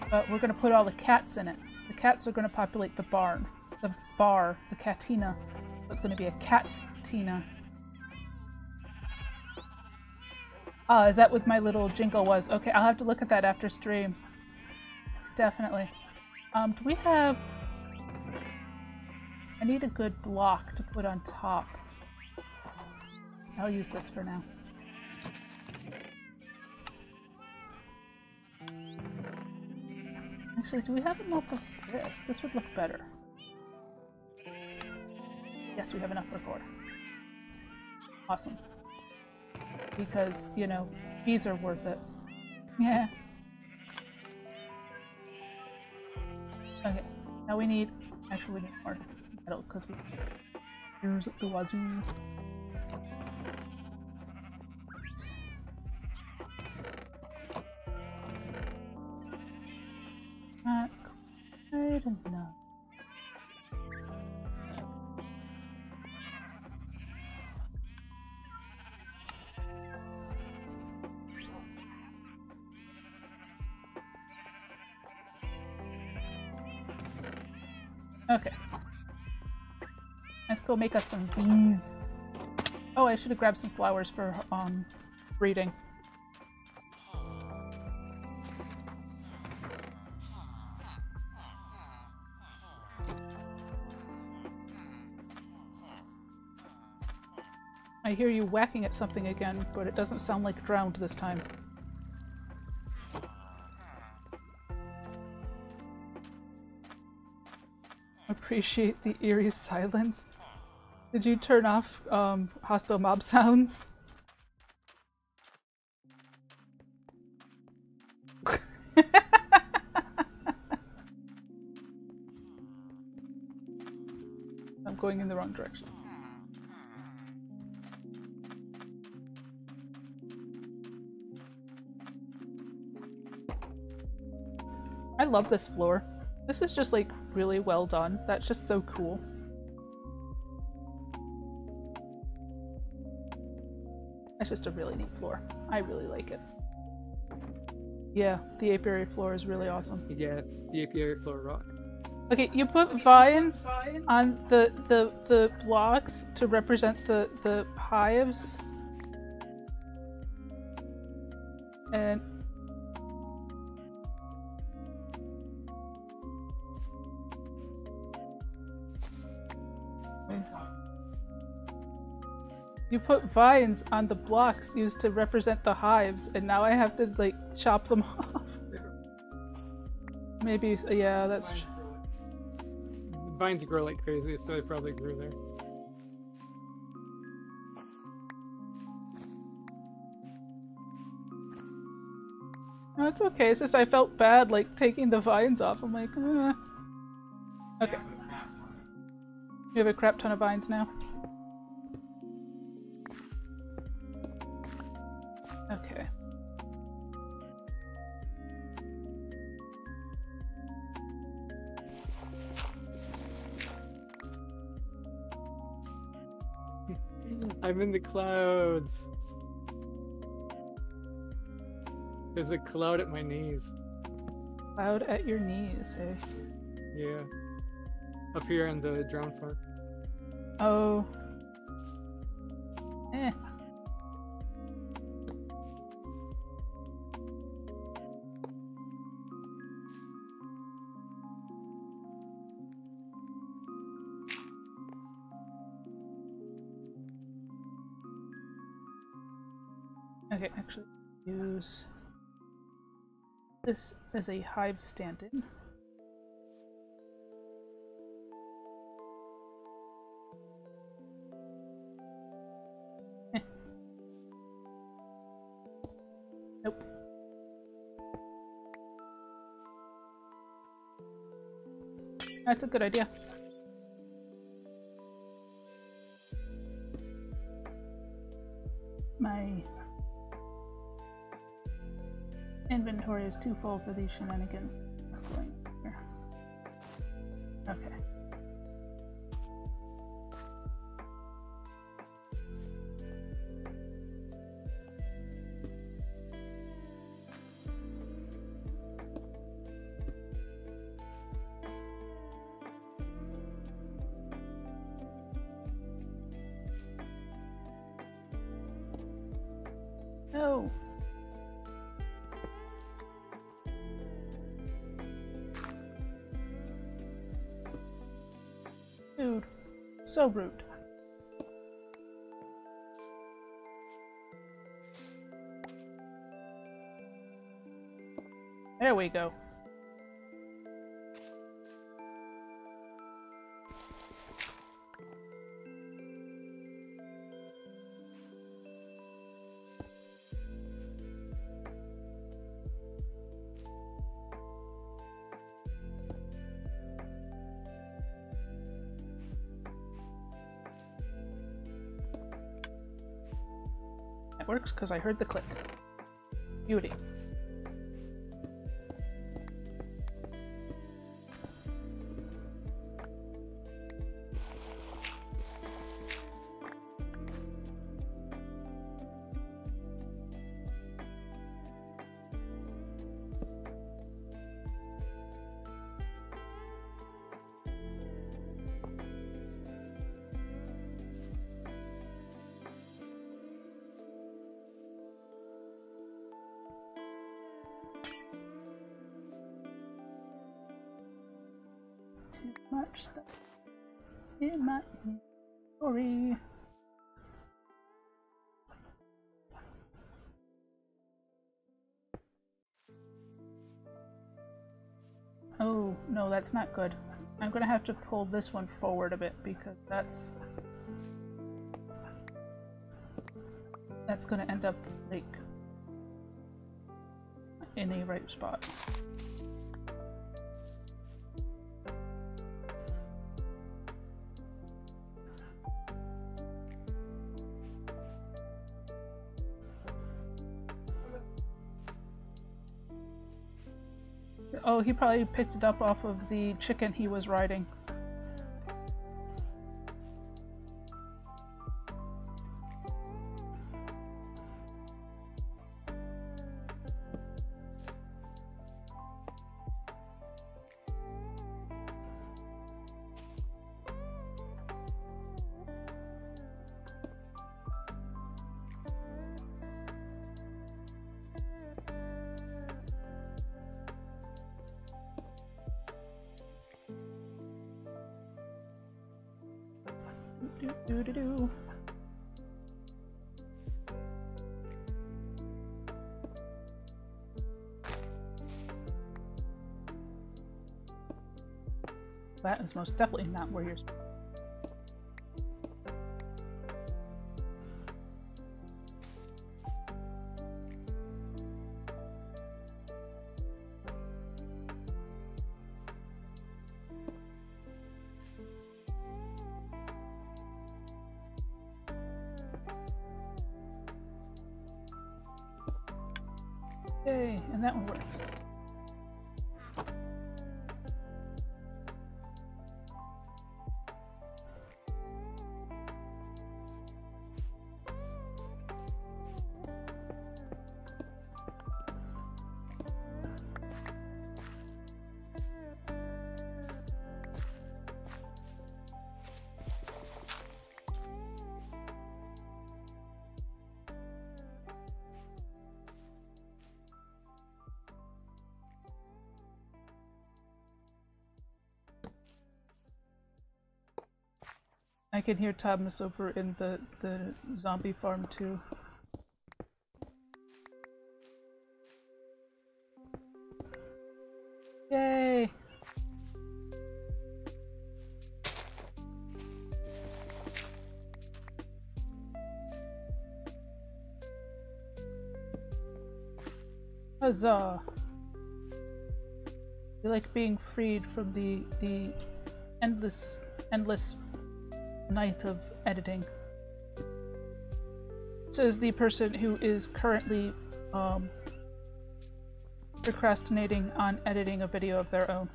but we're going to put all the cats in it. The cats are going to populate the barn, the bar, the catina, so it's going to be a cat-tina. Ah, is that what my little jingle was? Okay, I'll have to look at that after stream. Definitely. Do we have... I need a good block to put on top. I'll use this for now. Actually, do we have enough of this? This would look better. Yes, we have enough for 4. Awesome. Because, you know, bees are worth it. Yeah. Okay, now we need... Actually, we need more metal, because we... Here's the wazoo. Not quite enough. Okay. Let's go make us some bees. Oh, I should have grabbed some flowers for breeding. I hear you whacking at something again, but it doesn't sound like drowned this time. Appreciate the eerie silence. Did you turn off hostile mob sounds? I'm going in the wrong direction. I love this floor. This is just like really well done. That's just so cool. It's just a really neat floor. I really like it. Yeah, the apiary floor is really awesome. Yeah, the apiary floor rock. Okay, you put vines on the blocks to represent the hives. And you put vines on the blocks used to represent the hives, and now I have to like chop them off. Maybe, yeah, that's true. Vines grow like crazy, so they probably grew there. No, it's okay. It's just I felt bad like taking the vines off. I'm like, eh. Okay. You have a crap ton of vines now. Okay. I'm in the clouds. There's a cloud at my knees. Cloud at your knees, eh? Yeah. Up here on the drown farm. Oh. Eh. Okay, actually use this as a hive stand-in. Nope. That's a good idea. My inventory is too full for these shenanigans. Let's go in here. Okay. No. Dude, so rude. There we go. It works because I heard the click. Beauty. too much stuff in my inventory. Oh, no, that's not good. I'm gonna have to pull this one forward a bit because that's gonna end up like in a right spot. Oh, he probably picked it up off of the chicken he was riding. Do. That is most definitely not where you're. Yay, and that one works. I can hear Thomas over in the zombie farm too. Yay! Huzzah! You like being freed from the endless night of editing. Says the person who is currently procrastinating on editing a video of their own.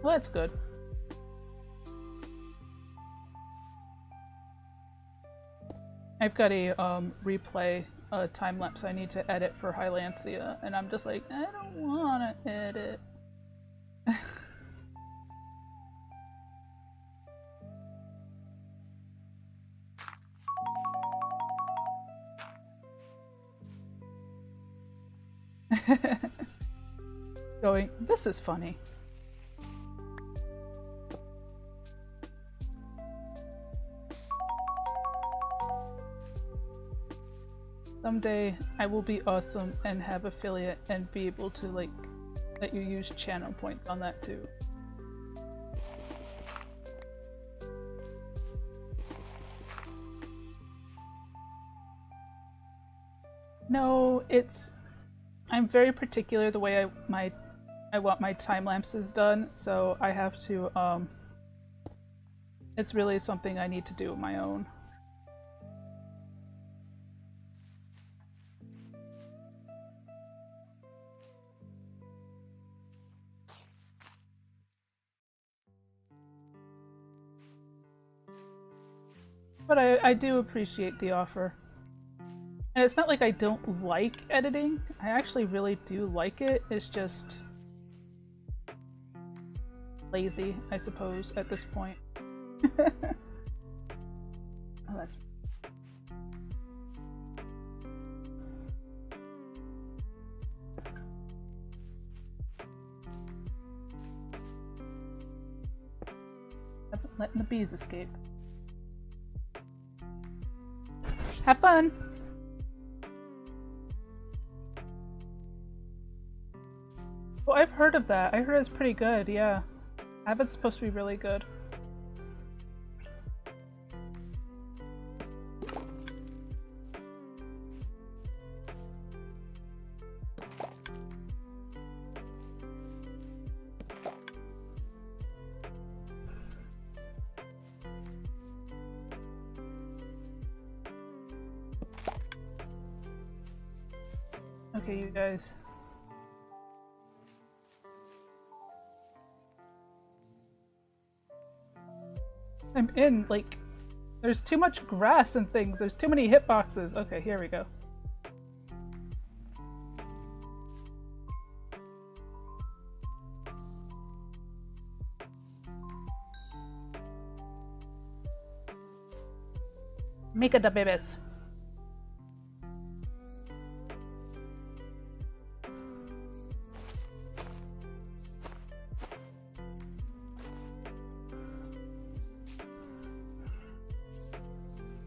Well, that's good. I've got a replay time lapse I need to edit for Hylancia, and I'm just like, I don't want to edit. Going, this is funny. Someday I will be awesome and have affiliate and be able to like let you use channel points on that too. No, I'm very particular the way I want my time lapses done, so I have to it's really something I need to do on my own. But I do appreciate the offer. And it's not like I don't like editing. I actually really do like it. It's just lazy, I suppose, at this point. Oh, that's... letting the bees escape. Have fun! Well, I've heard of that. I heard it's pretty good, yeah. Avid's supposed to be really good. Okay, you guys. I'm in, like, there's too much grass and things. There's too many hitboxes. Okay, here we go. Make it the babies.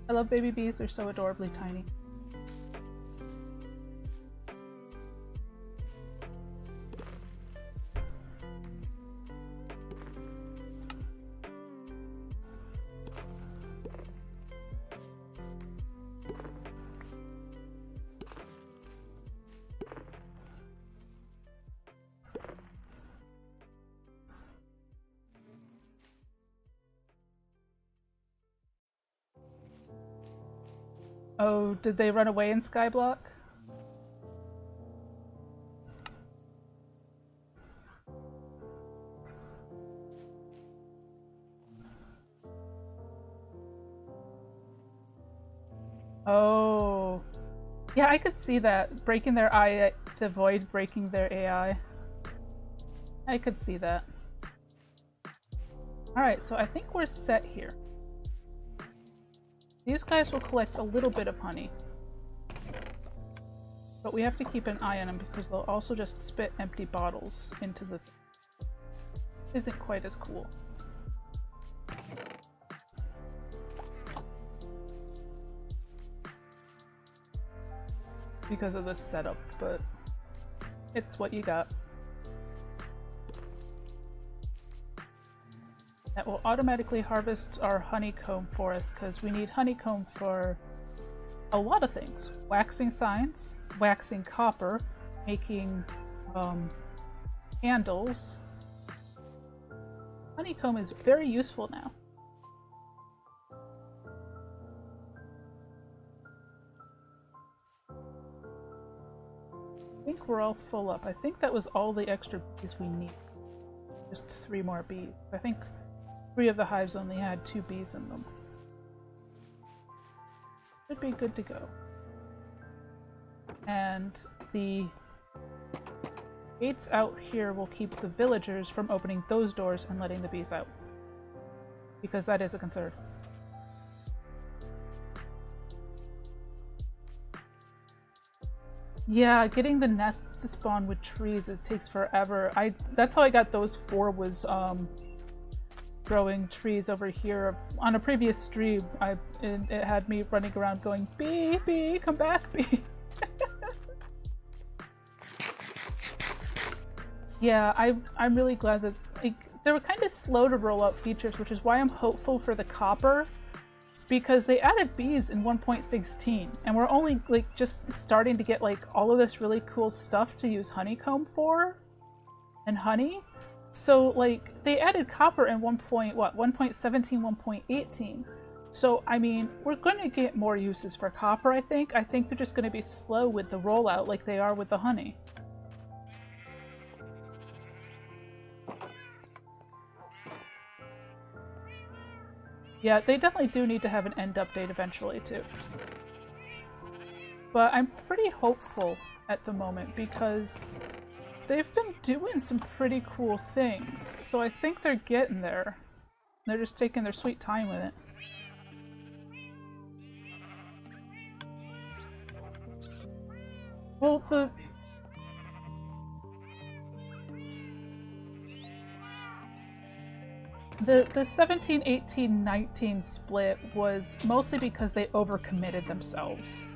I love baby bees, they're so adorably tiny. Oh, did they run away in Skyblock? Oh. Yeah, I could see that. Breaking their eye, the void breaking their AI. I could see that. Alright, so I think we're set here. These guys will collect a little bit of honey. But we have to keep an eye on them because they'll also just spit empty bottles into the... Isn't quite as cool. Because of this setup, but it's what you got. That will automatically harvest our honeycomb for us because we need honeycomb for a lot of things. Waxing signs, waxing copper, making candles. Honeycomb is very useful now. I think we're all full up. I think that was all the extra bees we need. Just 3 more bees. I think 3 of the hives only had 2 bees in them. Should be good to go. And the gates out here will keep the villagers from opening those doors and letting the bees out. Because that is a concern. Yeah, getting the nests to spawn with trees takes forever. That's how I got those 4 was growing trees over here. On a previous stream, it had me running around going, bee, bee, come back, bee. Yeah, I'm really glad that they were kind of slow to roll out features, which is why I'm hopeful for the copper, because they added bees in 1.16, and we're only like just starting to get like all of this really cool stuff to use honeycomb for, and honey. So like they added copper in 1.17, 1.18. So I mean, we're going to get more uses for copper, I think. I think they're just going to be slow with the rollout like they are with the honey. Yeah, they definitely do need to have an end update eventually too. But I'm pretty hopeful at the moment because they've been doing some pretty cool things, so I think they're getting there. They're just taking their sweet time with it. Well, the 17, 18, 19 split was mostly because they overcommitted themselves.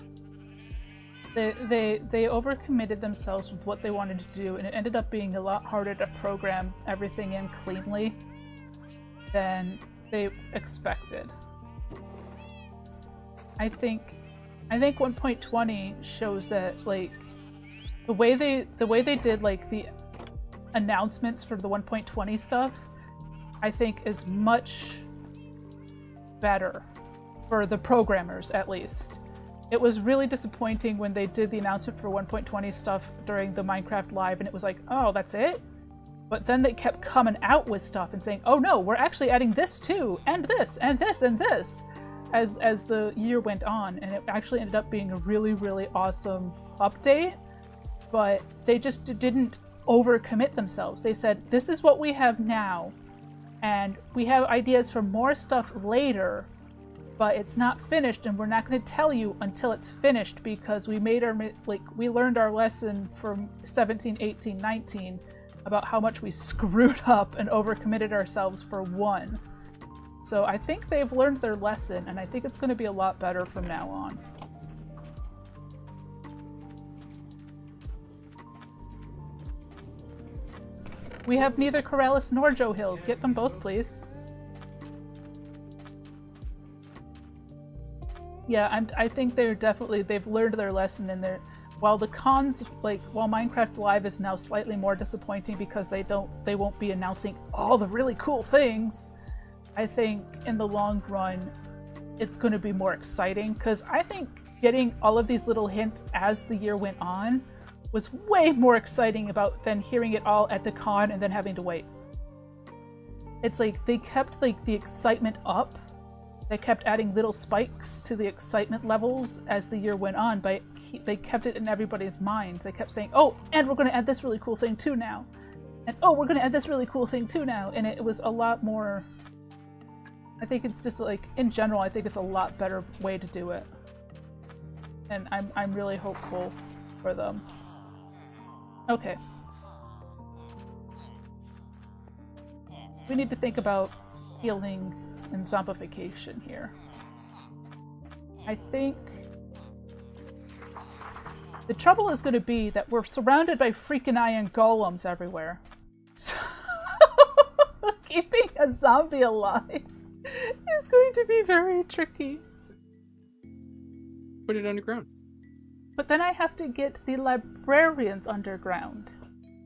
They overcommitted themselves with what they wanted to do, and it ended up being a lot harder to program everything in cleanly than they expected. I think 1.20 shows that, like, the way they did, like, the announcements for the 1.20 stuff, I think is much better for the programmers, at least. It was really disappointing when they did the announcement for 1.20 stuff during the Minecraft Live, and it was like, oh, that's it? But then they kept coming out with stuff and saying, oh no, we're actually adding this too, and this, and this, and this, as the year went on, and it actually ended up being a really, really awesome update, but they just didn't overcommit themselves. They said, this is what we have now, and we have ideas for more stuff later, but it's not finished, and we're not going to tell you until it's finished, because we made we learned our lesson from 17, 18, 19 about how much we screwed up and overcommitted ourselves for one. So I think they've learned their lesson, and I think it's going to be a lot better from now on. We have neither Corellis nor Joe Hills. Get them both, please. Yeah, I think they've learned their lesson, and while the cons, while Minecraft Live is now slightly more disappointing because they won't be announcing all the really cool things, I think in the long run it's going to be more exciting, because I think getting all of these little hints as the year went on was way more exciting than hearing it all at the con and then having to wait. It's like they kept the excitement up. They kept adding little spikes to the excitement levels as the year went on, but they kept it in everybody's mind. They kept saying, oh, and we're going to add this really cool thing too now. And oh, we're going to add this really cool thing too now. And it was a lot more, I think it's just in general, I think it's a lot better way to do it. And I'm really hopeful for them. Okay. We need to think about healing and zombification here. I think the trouble is going to be that we're surrounded by freaking iron golems everywhere. So keeping a zombie alive is going to be very tricky. Put it underground. But then I have to get the librarians underground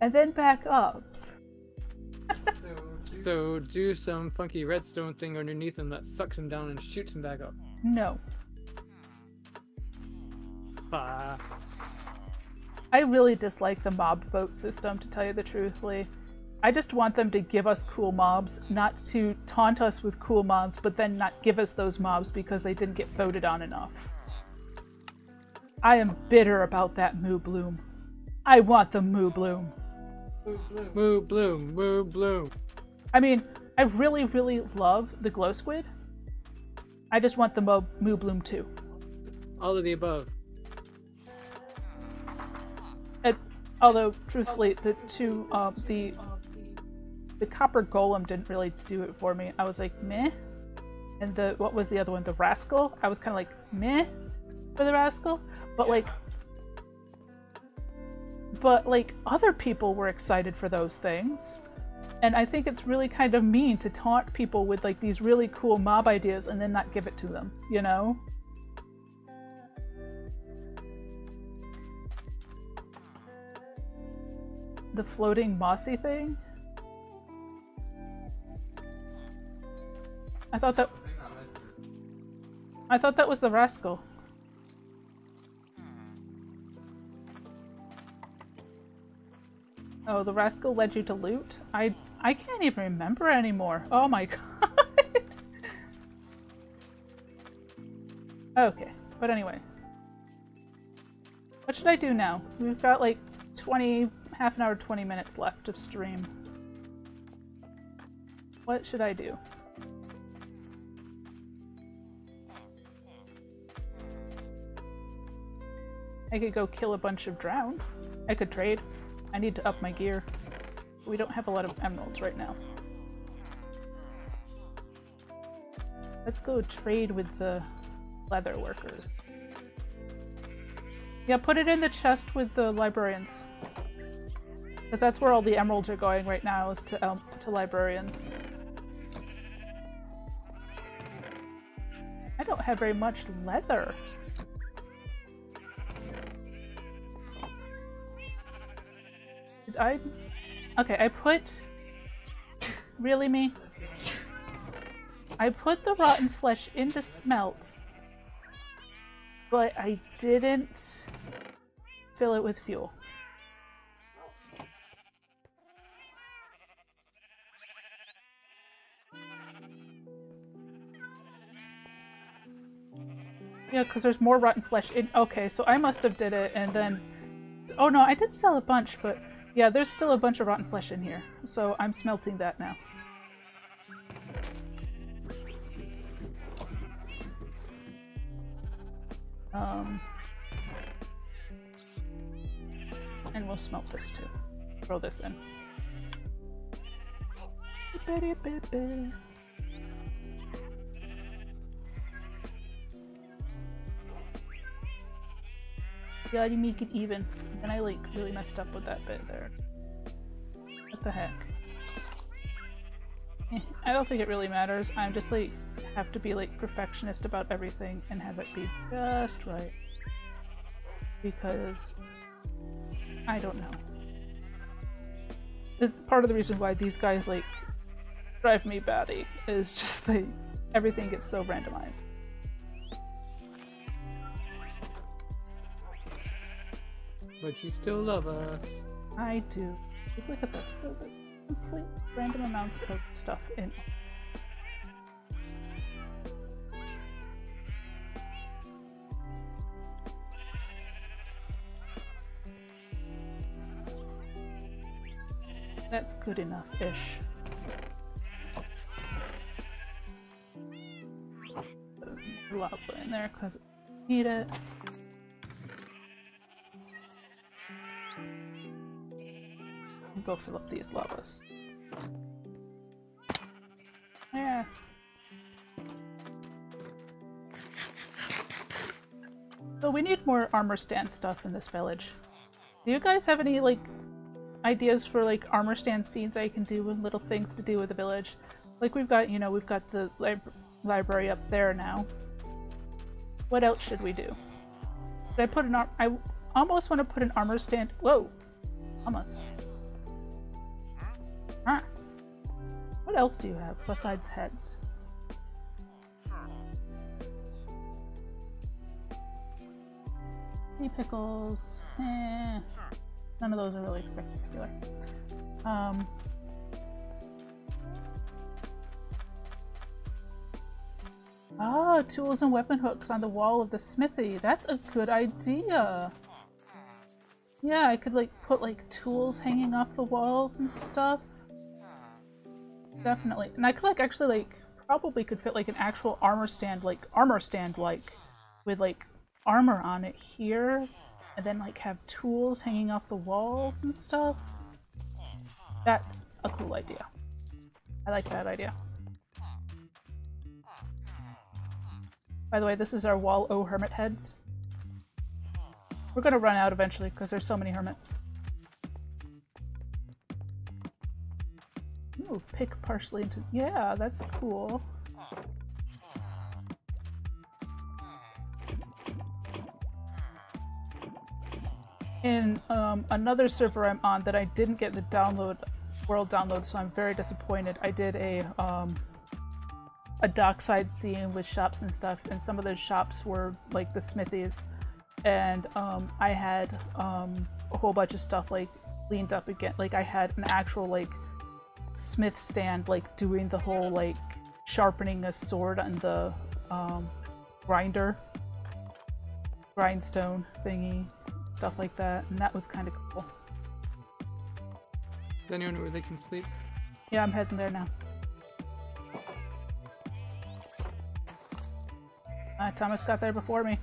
and then back up. So do some funky redstone thing underneath him that sucks him down and shoots him back up. No. Ah. I really dislike the mob vote system, to tell you the truth, Lee. I just want them to give us cool mobs, not to taunt us with cool mobs, but then not give us those mobs because they didn't get voted on enough. I am bitter about that Moo Bloom. I want the Moo Bloom. Moo Bloom, Moo Bloom. I mean, I really, really love the Glow Squid. I just want the Moo Bloom too. All of the above. Although, truthfully, the Copper Golem didn't really do it for me. I was like, meh. And what was the other one? The Rascal? I was kind of like, meh for the Rascal. But other people were excited for those things. And I think it's really kind of mean to taunt people with these really cool mob ideas and then not give it to them, you know? The floating mossy thing? I thought that was the Rascal. Oh, the Rascal led you to loot? I can't even remember anymore. Oh my god. Okay, but anyway. What should I do now? We've got 20 half an hour, 20 minutes left of stream. What should I do? I could go kill a bunch of drowned. I could trade. I need to up my gear. We don't have a lot of emeralds right now. Let's go trade with the leather workers. Yeah, put it in the chest with the librarians. Because that's where all the emeralds are going right now, is to librarians. I don't have very much leather. Did I? Okay, I put... Really, me? I put the rotten flesh into smelt, but I didn't fill it with fuel. Yeah, because there's more rotten flesh in- okay, so I must have did it and then- oh no, I did sell a bunch, but yeah, there's still a bunch of rotten flesh in here, so I'm smelting that now. And we'll smelt this too. Throw this in. Gotta make it even. And I like really messed up with that bit there. What the heck? I don't think it really matters. I'm just like have to be like perfectionist about everything and have it be just right. Because I don't know. It's part of the reason why these guys like drive me batty is just like everything gets so randomized. But you still love us. I do. Look at this. Look at complete random amounts of stuff in. That's good enough-ish. Put a lava in there because I need it. And go fill up these lavas. Yeah. So we need more armor stand stuff in this village. Do you guys have any like ideas for like armor stand scenes I can do and little things to do with the village? Like we've got, you know, we've got the library up there now. What else should we do? Should I put an I almost want to put an armor stand. Whoa, almost. Huh. What else do you have besides heads? Any pickles? None of those are really spectacular. Ah, tools and weapon hooks on the wall of the smithy. That's a good idea. Yeah, I could like put like tools hanging off the walls and stuff. Definitely. And I could like actually like probably could fit like an actual armor stand like with like armor on it here. And then like have tools hanging off the walls and stuff. That's a cool idea. I like that idea. By the way, this is our wall O hermit heads. We're gonna run out eventually because there's so many hermits. Ooh, pick partially into- yeah, that's cool. In another server I'm on that I didn't get the world download, so I'm very disappointed. I did a dockside scene with shops and stuff, and some of those shops were like the smithies, and I had a whole bunch of stuff like leaned up again. Like I had an actual like smith stand, like doing the whole like sharpening a sword on the grindstone thingy. Stuff like that, and that was kind of cool. Does anyone know where they can sleep? Yeah, I'm heading there now. Thomas got there before me.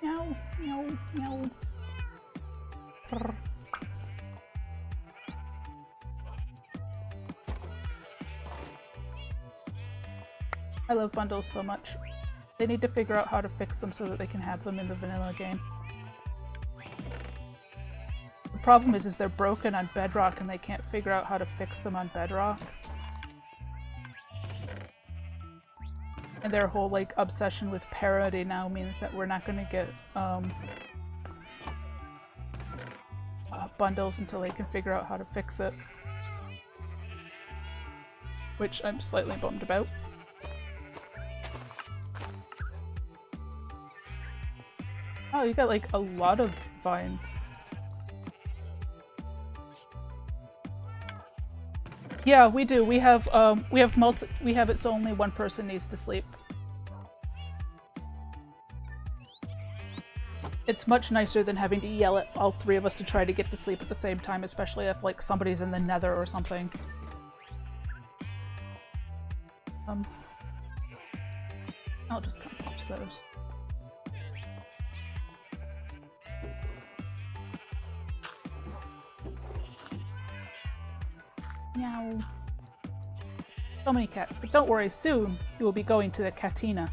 Meow, meow, meow. Brr. I love bundles so much. They need to figure out how to fix them so that they can have them in the vanilla game. The problem is they're broken on Bedrock and they can't figure out how to fix them on Bedrock. And their whole like obsession with parity now means that we're not going to get bundles until they can figure out how to fix it. Which I'm slightly bummed about. Oh, you got like a lot of vines. Yeah, we do. We have it so only one person needs to sleep. It's much nicer than having to yell at all three of us to try to get to sleep at the same time, especially if like somebody's in the nether or something. I'll just compost those. Meow. So many cats, but don't worry, soon you will be going to the Catina.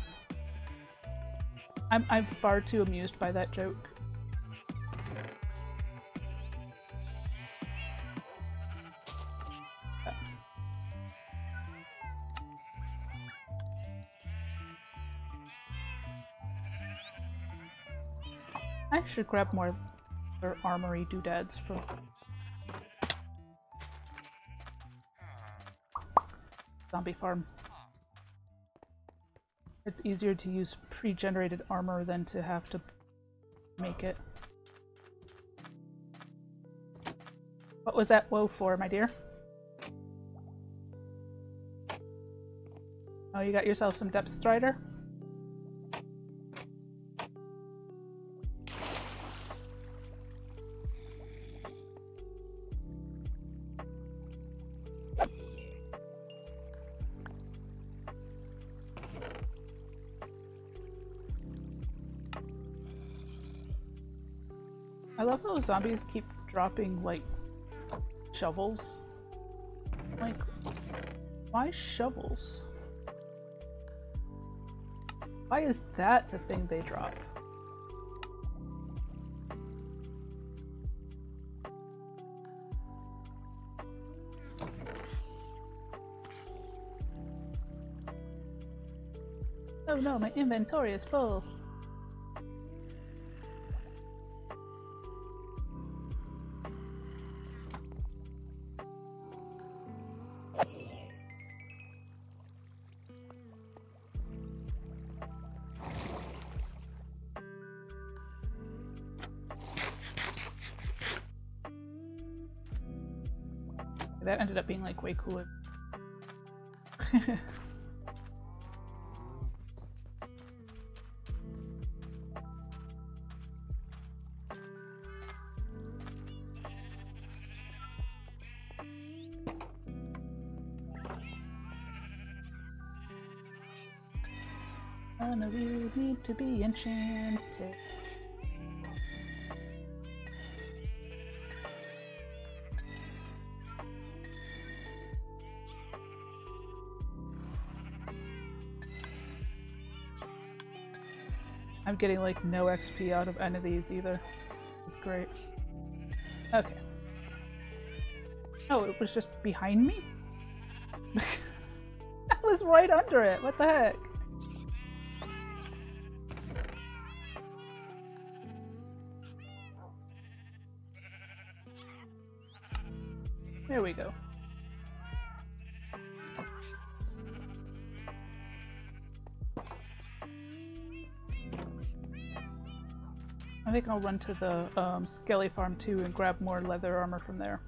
I'm far too amused by that joke. I should grab more armory doodads from Zombie Farm. It's easier to use pre-generated armor than to have to make it. What was that woe for, my dear? Oh, you got yourself some depth strider? I love how zombies keep dropping, like, shovels. Like, why shovels? Why is that the thing they drop? Oh no, my inventory is full. That ended up being like way cooler. None of you need to be enchanted. I'm getting like no XP out of any of these either. It's great. Okay. Oh, it was just behind me? I was right under it. What the heck? There we go. I think I'll run to the Skelly farm too and grab more leather armor from there.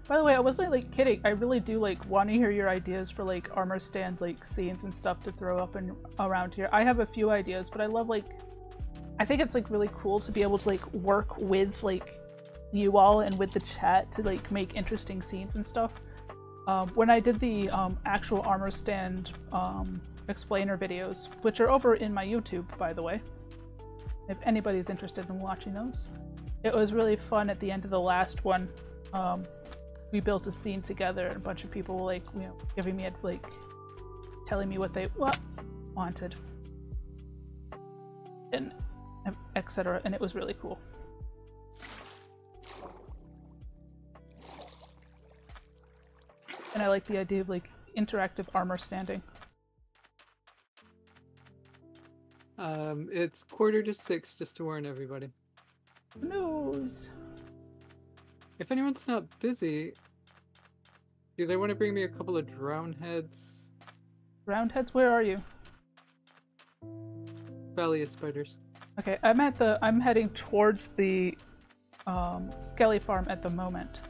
By the way, I wasn't like kidding. I really do like want to hear your ideas for like armor stand like scenes and stuff to throw up and around here. I have a few ideas, but I love like I think it's like really cool to be able to like work with like you all and with the chat to like make interesting scenes and stuff. When I did the actual armor stand explainer videos, which are over in my YouTube, by the way, if anybody's interested in watching those, it was really fun. At the end of the last one, we built a scene together, and a bunch of people were like, you know, giving me like telling me what they wanted, and etc. And it was really cool. And I like the idea of like interactive armor standing. It's 5:45, just to warn everybody. News. If anyone's not busy, do they want to bring me a couple of drown heads? Round heads, where are you? Valley of Spiders. Okay, I'm heading towards the Skelly farm at the moment.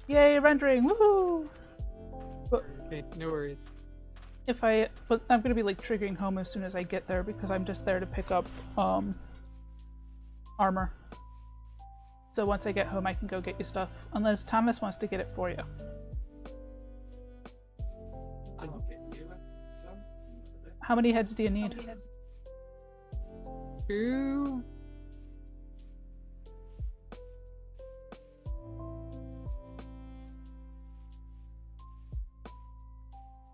Yay, rendering! Woohoo! But Okay, no worries. but I'm gonna be like triggering home as soon as I get there because I'm just there to pick up armor. So once I get home, I can go get you stuff. Unless Thomas wants to get it for you. How many heads do you need? 2.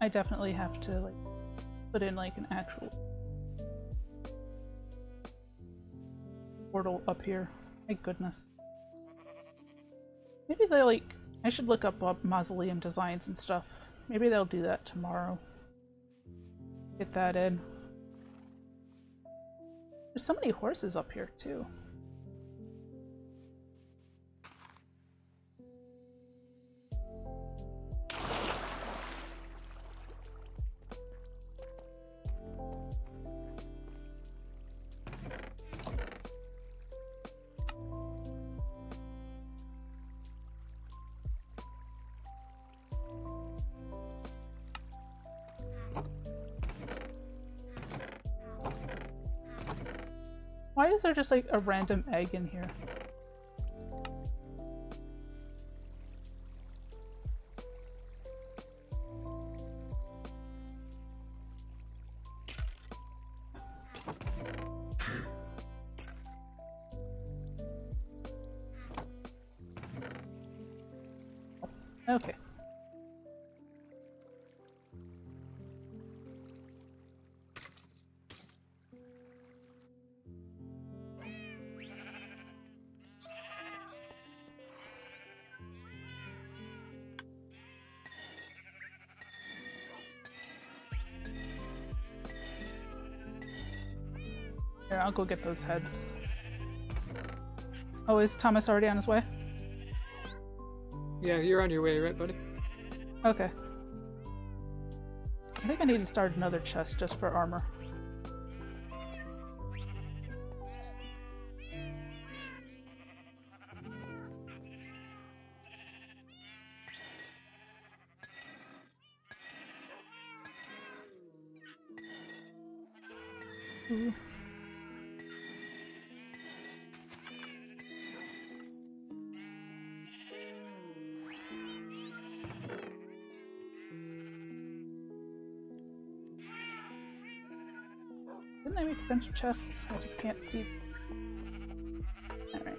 I definitely have to like put in like an actual portal up here. My goodness. Maybe they like I should look up mausoleum designs and stuff. Maybe they'll do that tomorrow. Get that in. There's so many horses up here too. Why is there just like a random egg in here? Okay. Here, I'll go get those heads. Oh, is Thomas already on his way? Yeah, you're on your way, right, buddy? Okay. I think I need to start another chest just for armor. Ooh. Didn't I make a bunch of chests? I just can't see. Alright.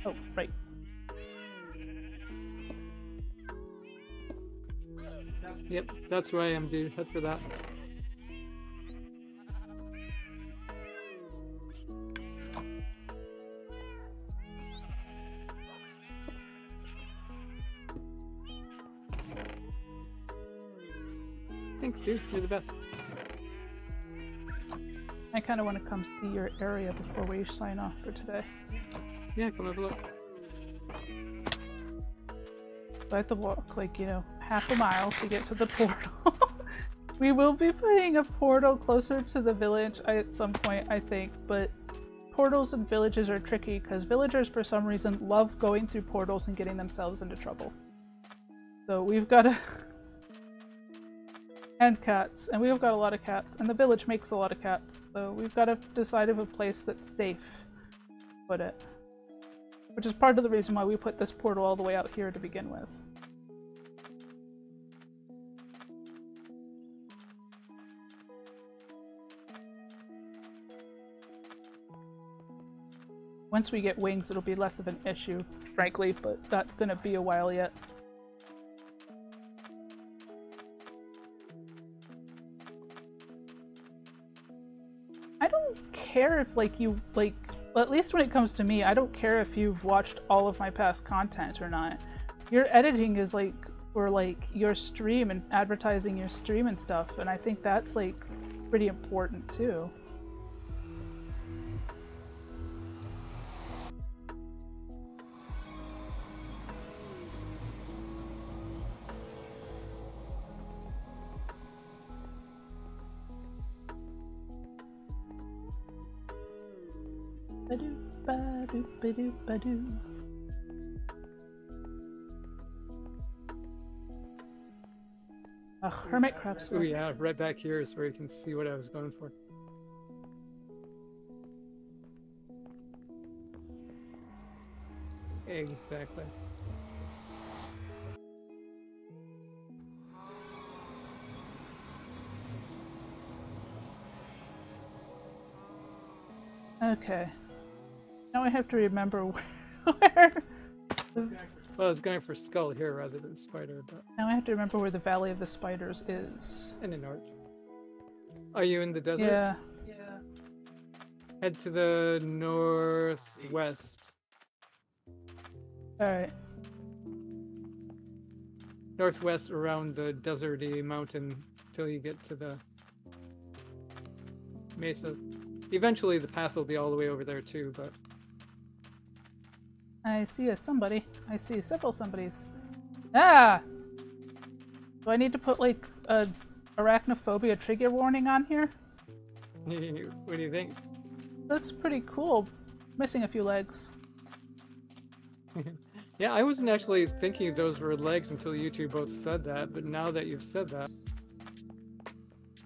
Oh, right. Yep, that's where I am, dude. Head for that. Thanks, dude. You're the best. I kind of want to come see your area before we sign off for today. Yeah, come have a look. So I have to walk like, you know, half a mile to get to the portal. We will be putting a portal closer to the village at some point, I think, but portals and villages are tricky because villagers for some reason love going through portals and getting themselves into trouble. So we've got to... and cats. And we've got a lot of cats. And the village makes a lot of cats. So we've got to decide of a place that's safe to put it. Which is part of the reason why we put this portal all the way out here to begin with. Once we get wings, it'll be less of an issue, frankly, but that's gonna be a while yet. I don't care if, like, you, like, well, at least when it comes to me, I don't care if you've watched all of my past content or not. Your editing is, like, for, like, your stream and advertising your stream and stuff, and I think that's, like, pretty important, too. Ba-doo, ba-doo, ba-doo, ba-doo. A hermit crab store. Oh yeah, right back here is where you can see what I was going for. Exactly. Okay. Now I have to remember where... Well, I was going for skull here rather than spider, but... Now I have to remember where the Valley of the Spiders is. In the north. Are you in the desert? Yeah. Yeah. Head to the northwest. Alright. Northwest around the deserty mountain till you get to the mesa. Eventually the path will be all the way over there too, but... I see a somebody. I see several somebodies. Ah! Do I need to put, like, a arachnophobia trigger warning on here? What do you think? Looks pretty cool. Missing a few legs. Yeah, I wasn't actually thinking those were legs until you two both said that, but now that you've said that,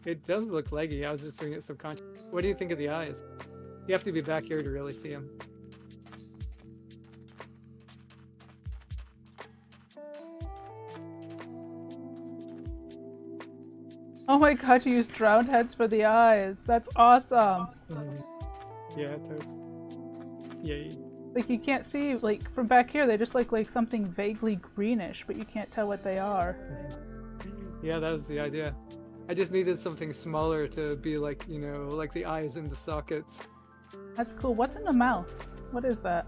it does look leggy. I was just doing it subconsciously. What do you think of the eyes? You have to be back here to really see them. Oh my god, you used drowned heads for the eyes. That's awesome. Yeah, it does. Yay. Like, you can't see, like, from back here, they just look like something vaguely greenish, but you can't tell what they are. Yeah, that was the idea. I just needed something smaller to be like, you know, like the eyes in the sockets. That's cool. What's in the mouth? What is that?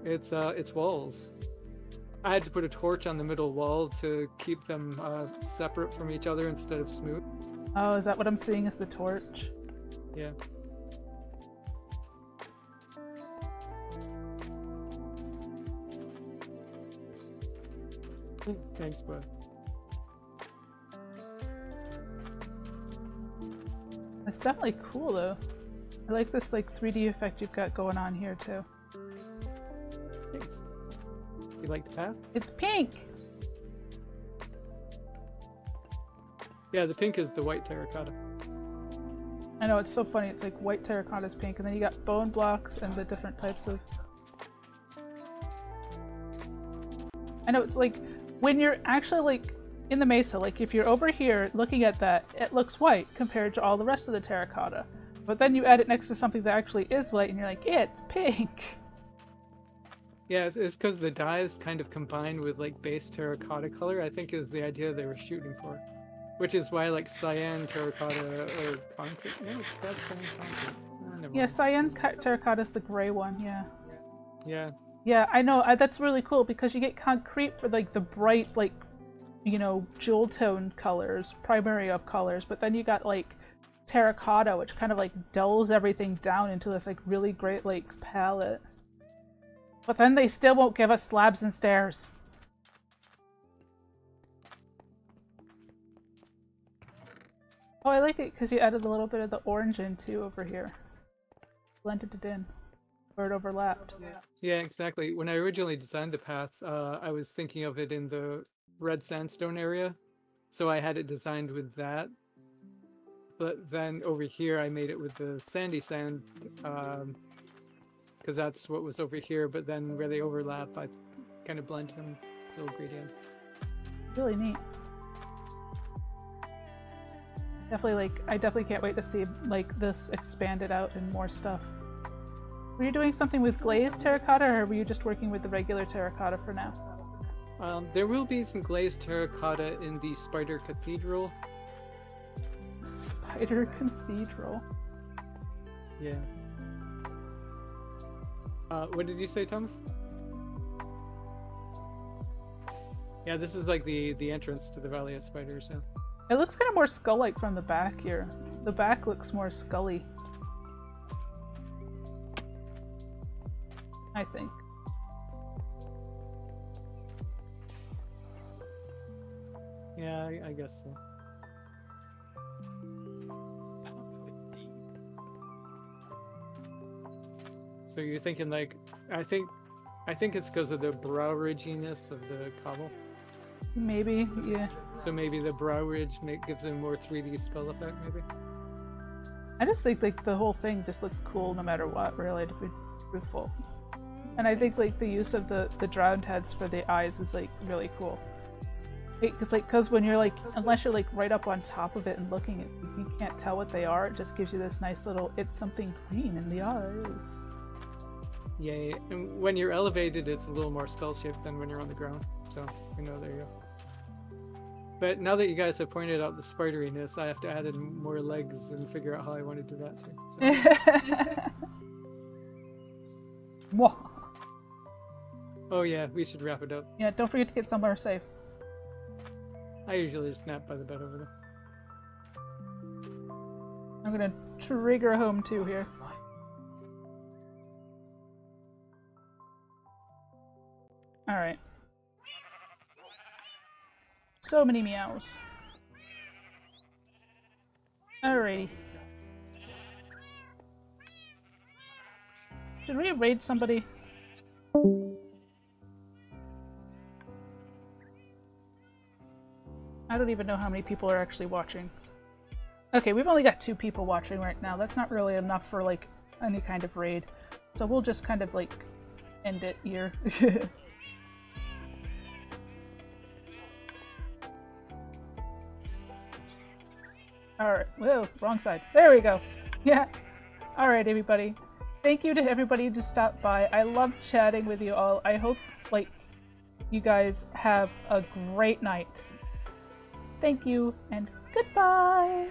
It's walls. I had to put a torch on the middle wall to keep them separate from each other instead of smooth. Oh, is that what I'm seeing as the torch? Yeah. Thanks, bud. It's definitely cool, though. I like this, like, 3D effect you've got going on here, too. Thanks. You like the path? It's pink! Yeah, the pink is the white terracotta. I know, it's so funny. It's like white terracotta is pink, and then you got bone blocks and the different types of... I know, it's like, when you're actually, like, in the mesa, like, if you're over here looking at that, it looks white compared to all the rest of the terracotta. But then you add it next to something that actually is white, and you're like, it's pink! Yeah, it's because the dyes kind of combined with like base terracotta color, I think is the idea they were shooting for. Which is why like cyan terracotta or concrete. No, that's cyan concrete. Oh, never Yeah, mind. cyan terracotta is the gray one, yeah. Yeah. Yeah, I know, that's really cool because you get concrete for like the bright, like, you know, jewel tone colors, primary of colors, but then you got like terracotta, which kind of like dulls everything down into this like really great like palette. But then they still won't give us slabs and stairs. Oh, I like it because you added a little bit of the orange in too over here. Blended it in. where it overlapped. Yeah, exactly. When I originally designed the path, I was thinking of it in the red sandstone area, so I had it designed with that. But then over here, I made it with the sandy sand, because that's what was over here. But then where they overlap, I kind of blended them a little gradient. Really neat. Definitely, I definitely can't wait to see this expanded out and more stuff. Were you doing something with glazed terracotta, or were you just working with the regular terracotta for now? There will be some glazed terracotta in the Spider Cathedral. Spider Cathedral? Yeah. What did you say, Thomas? Yeah, this is like the entrance to the Valley of Spiders. Yeah. It looks kind of more skull-like from the back here. The back looks more scully, I think. Yeah, I guess so. So you're thinking I think it's because of the brow ridginess of the cobble. Maybe, yeah. So maybe the brow ridge gives it a more 3D skull effect, maybe? I just think the whole thing just looks cool no matter what, really, to be truthful. And I think the use of the drowned heads for the eyes is really cool. Because when you're unless you're right up on top of it and looking at it, you can't tell what they are. It just gives you this nice little, it's something green in the eyes. Yeah, and when you're elevated, it's a little more skull-shaped than when you're on the ground. So, there you go. But now that you guys have pointed out the spideriness, I have to add in more legs and figure out how I want to do that too. So. Oh yeah, we should wrap it up. Yeah, don't forget to get somewhere safe. I usually just nap by the bed over there. I'm gonna trigger home too here. Alright. So many meows. Alrighty. Should we raid somebody? I don't even know how many people are actually watching. Okay, we've only got 2 people watching right now. That's not really enough for any kind of raid. So we'll just kind of end it here. Alright, whoa, wrong side. There we go. Yeah. Alright, everybody. Thank you to everybody who stopped by. I love chatting with you all. I hope, you guys have a great night. Thank you, and goodbye!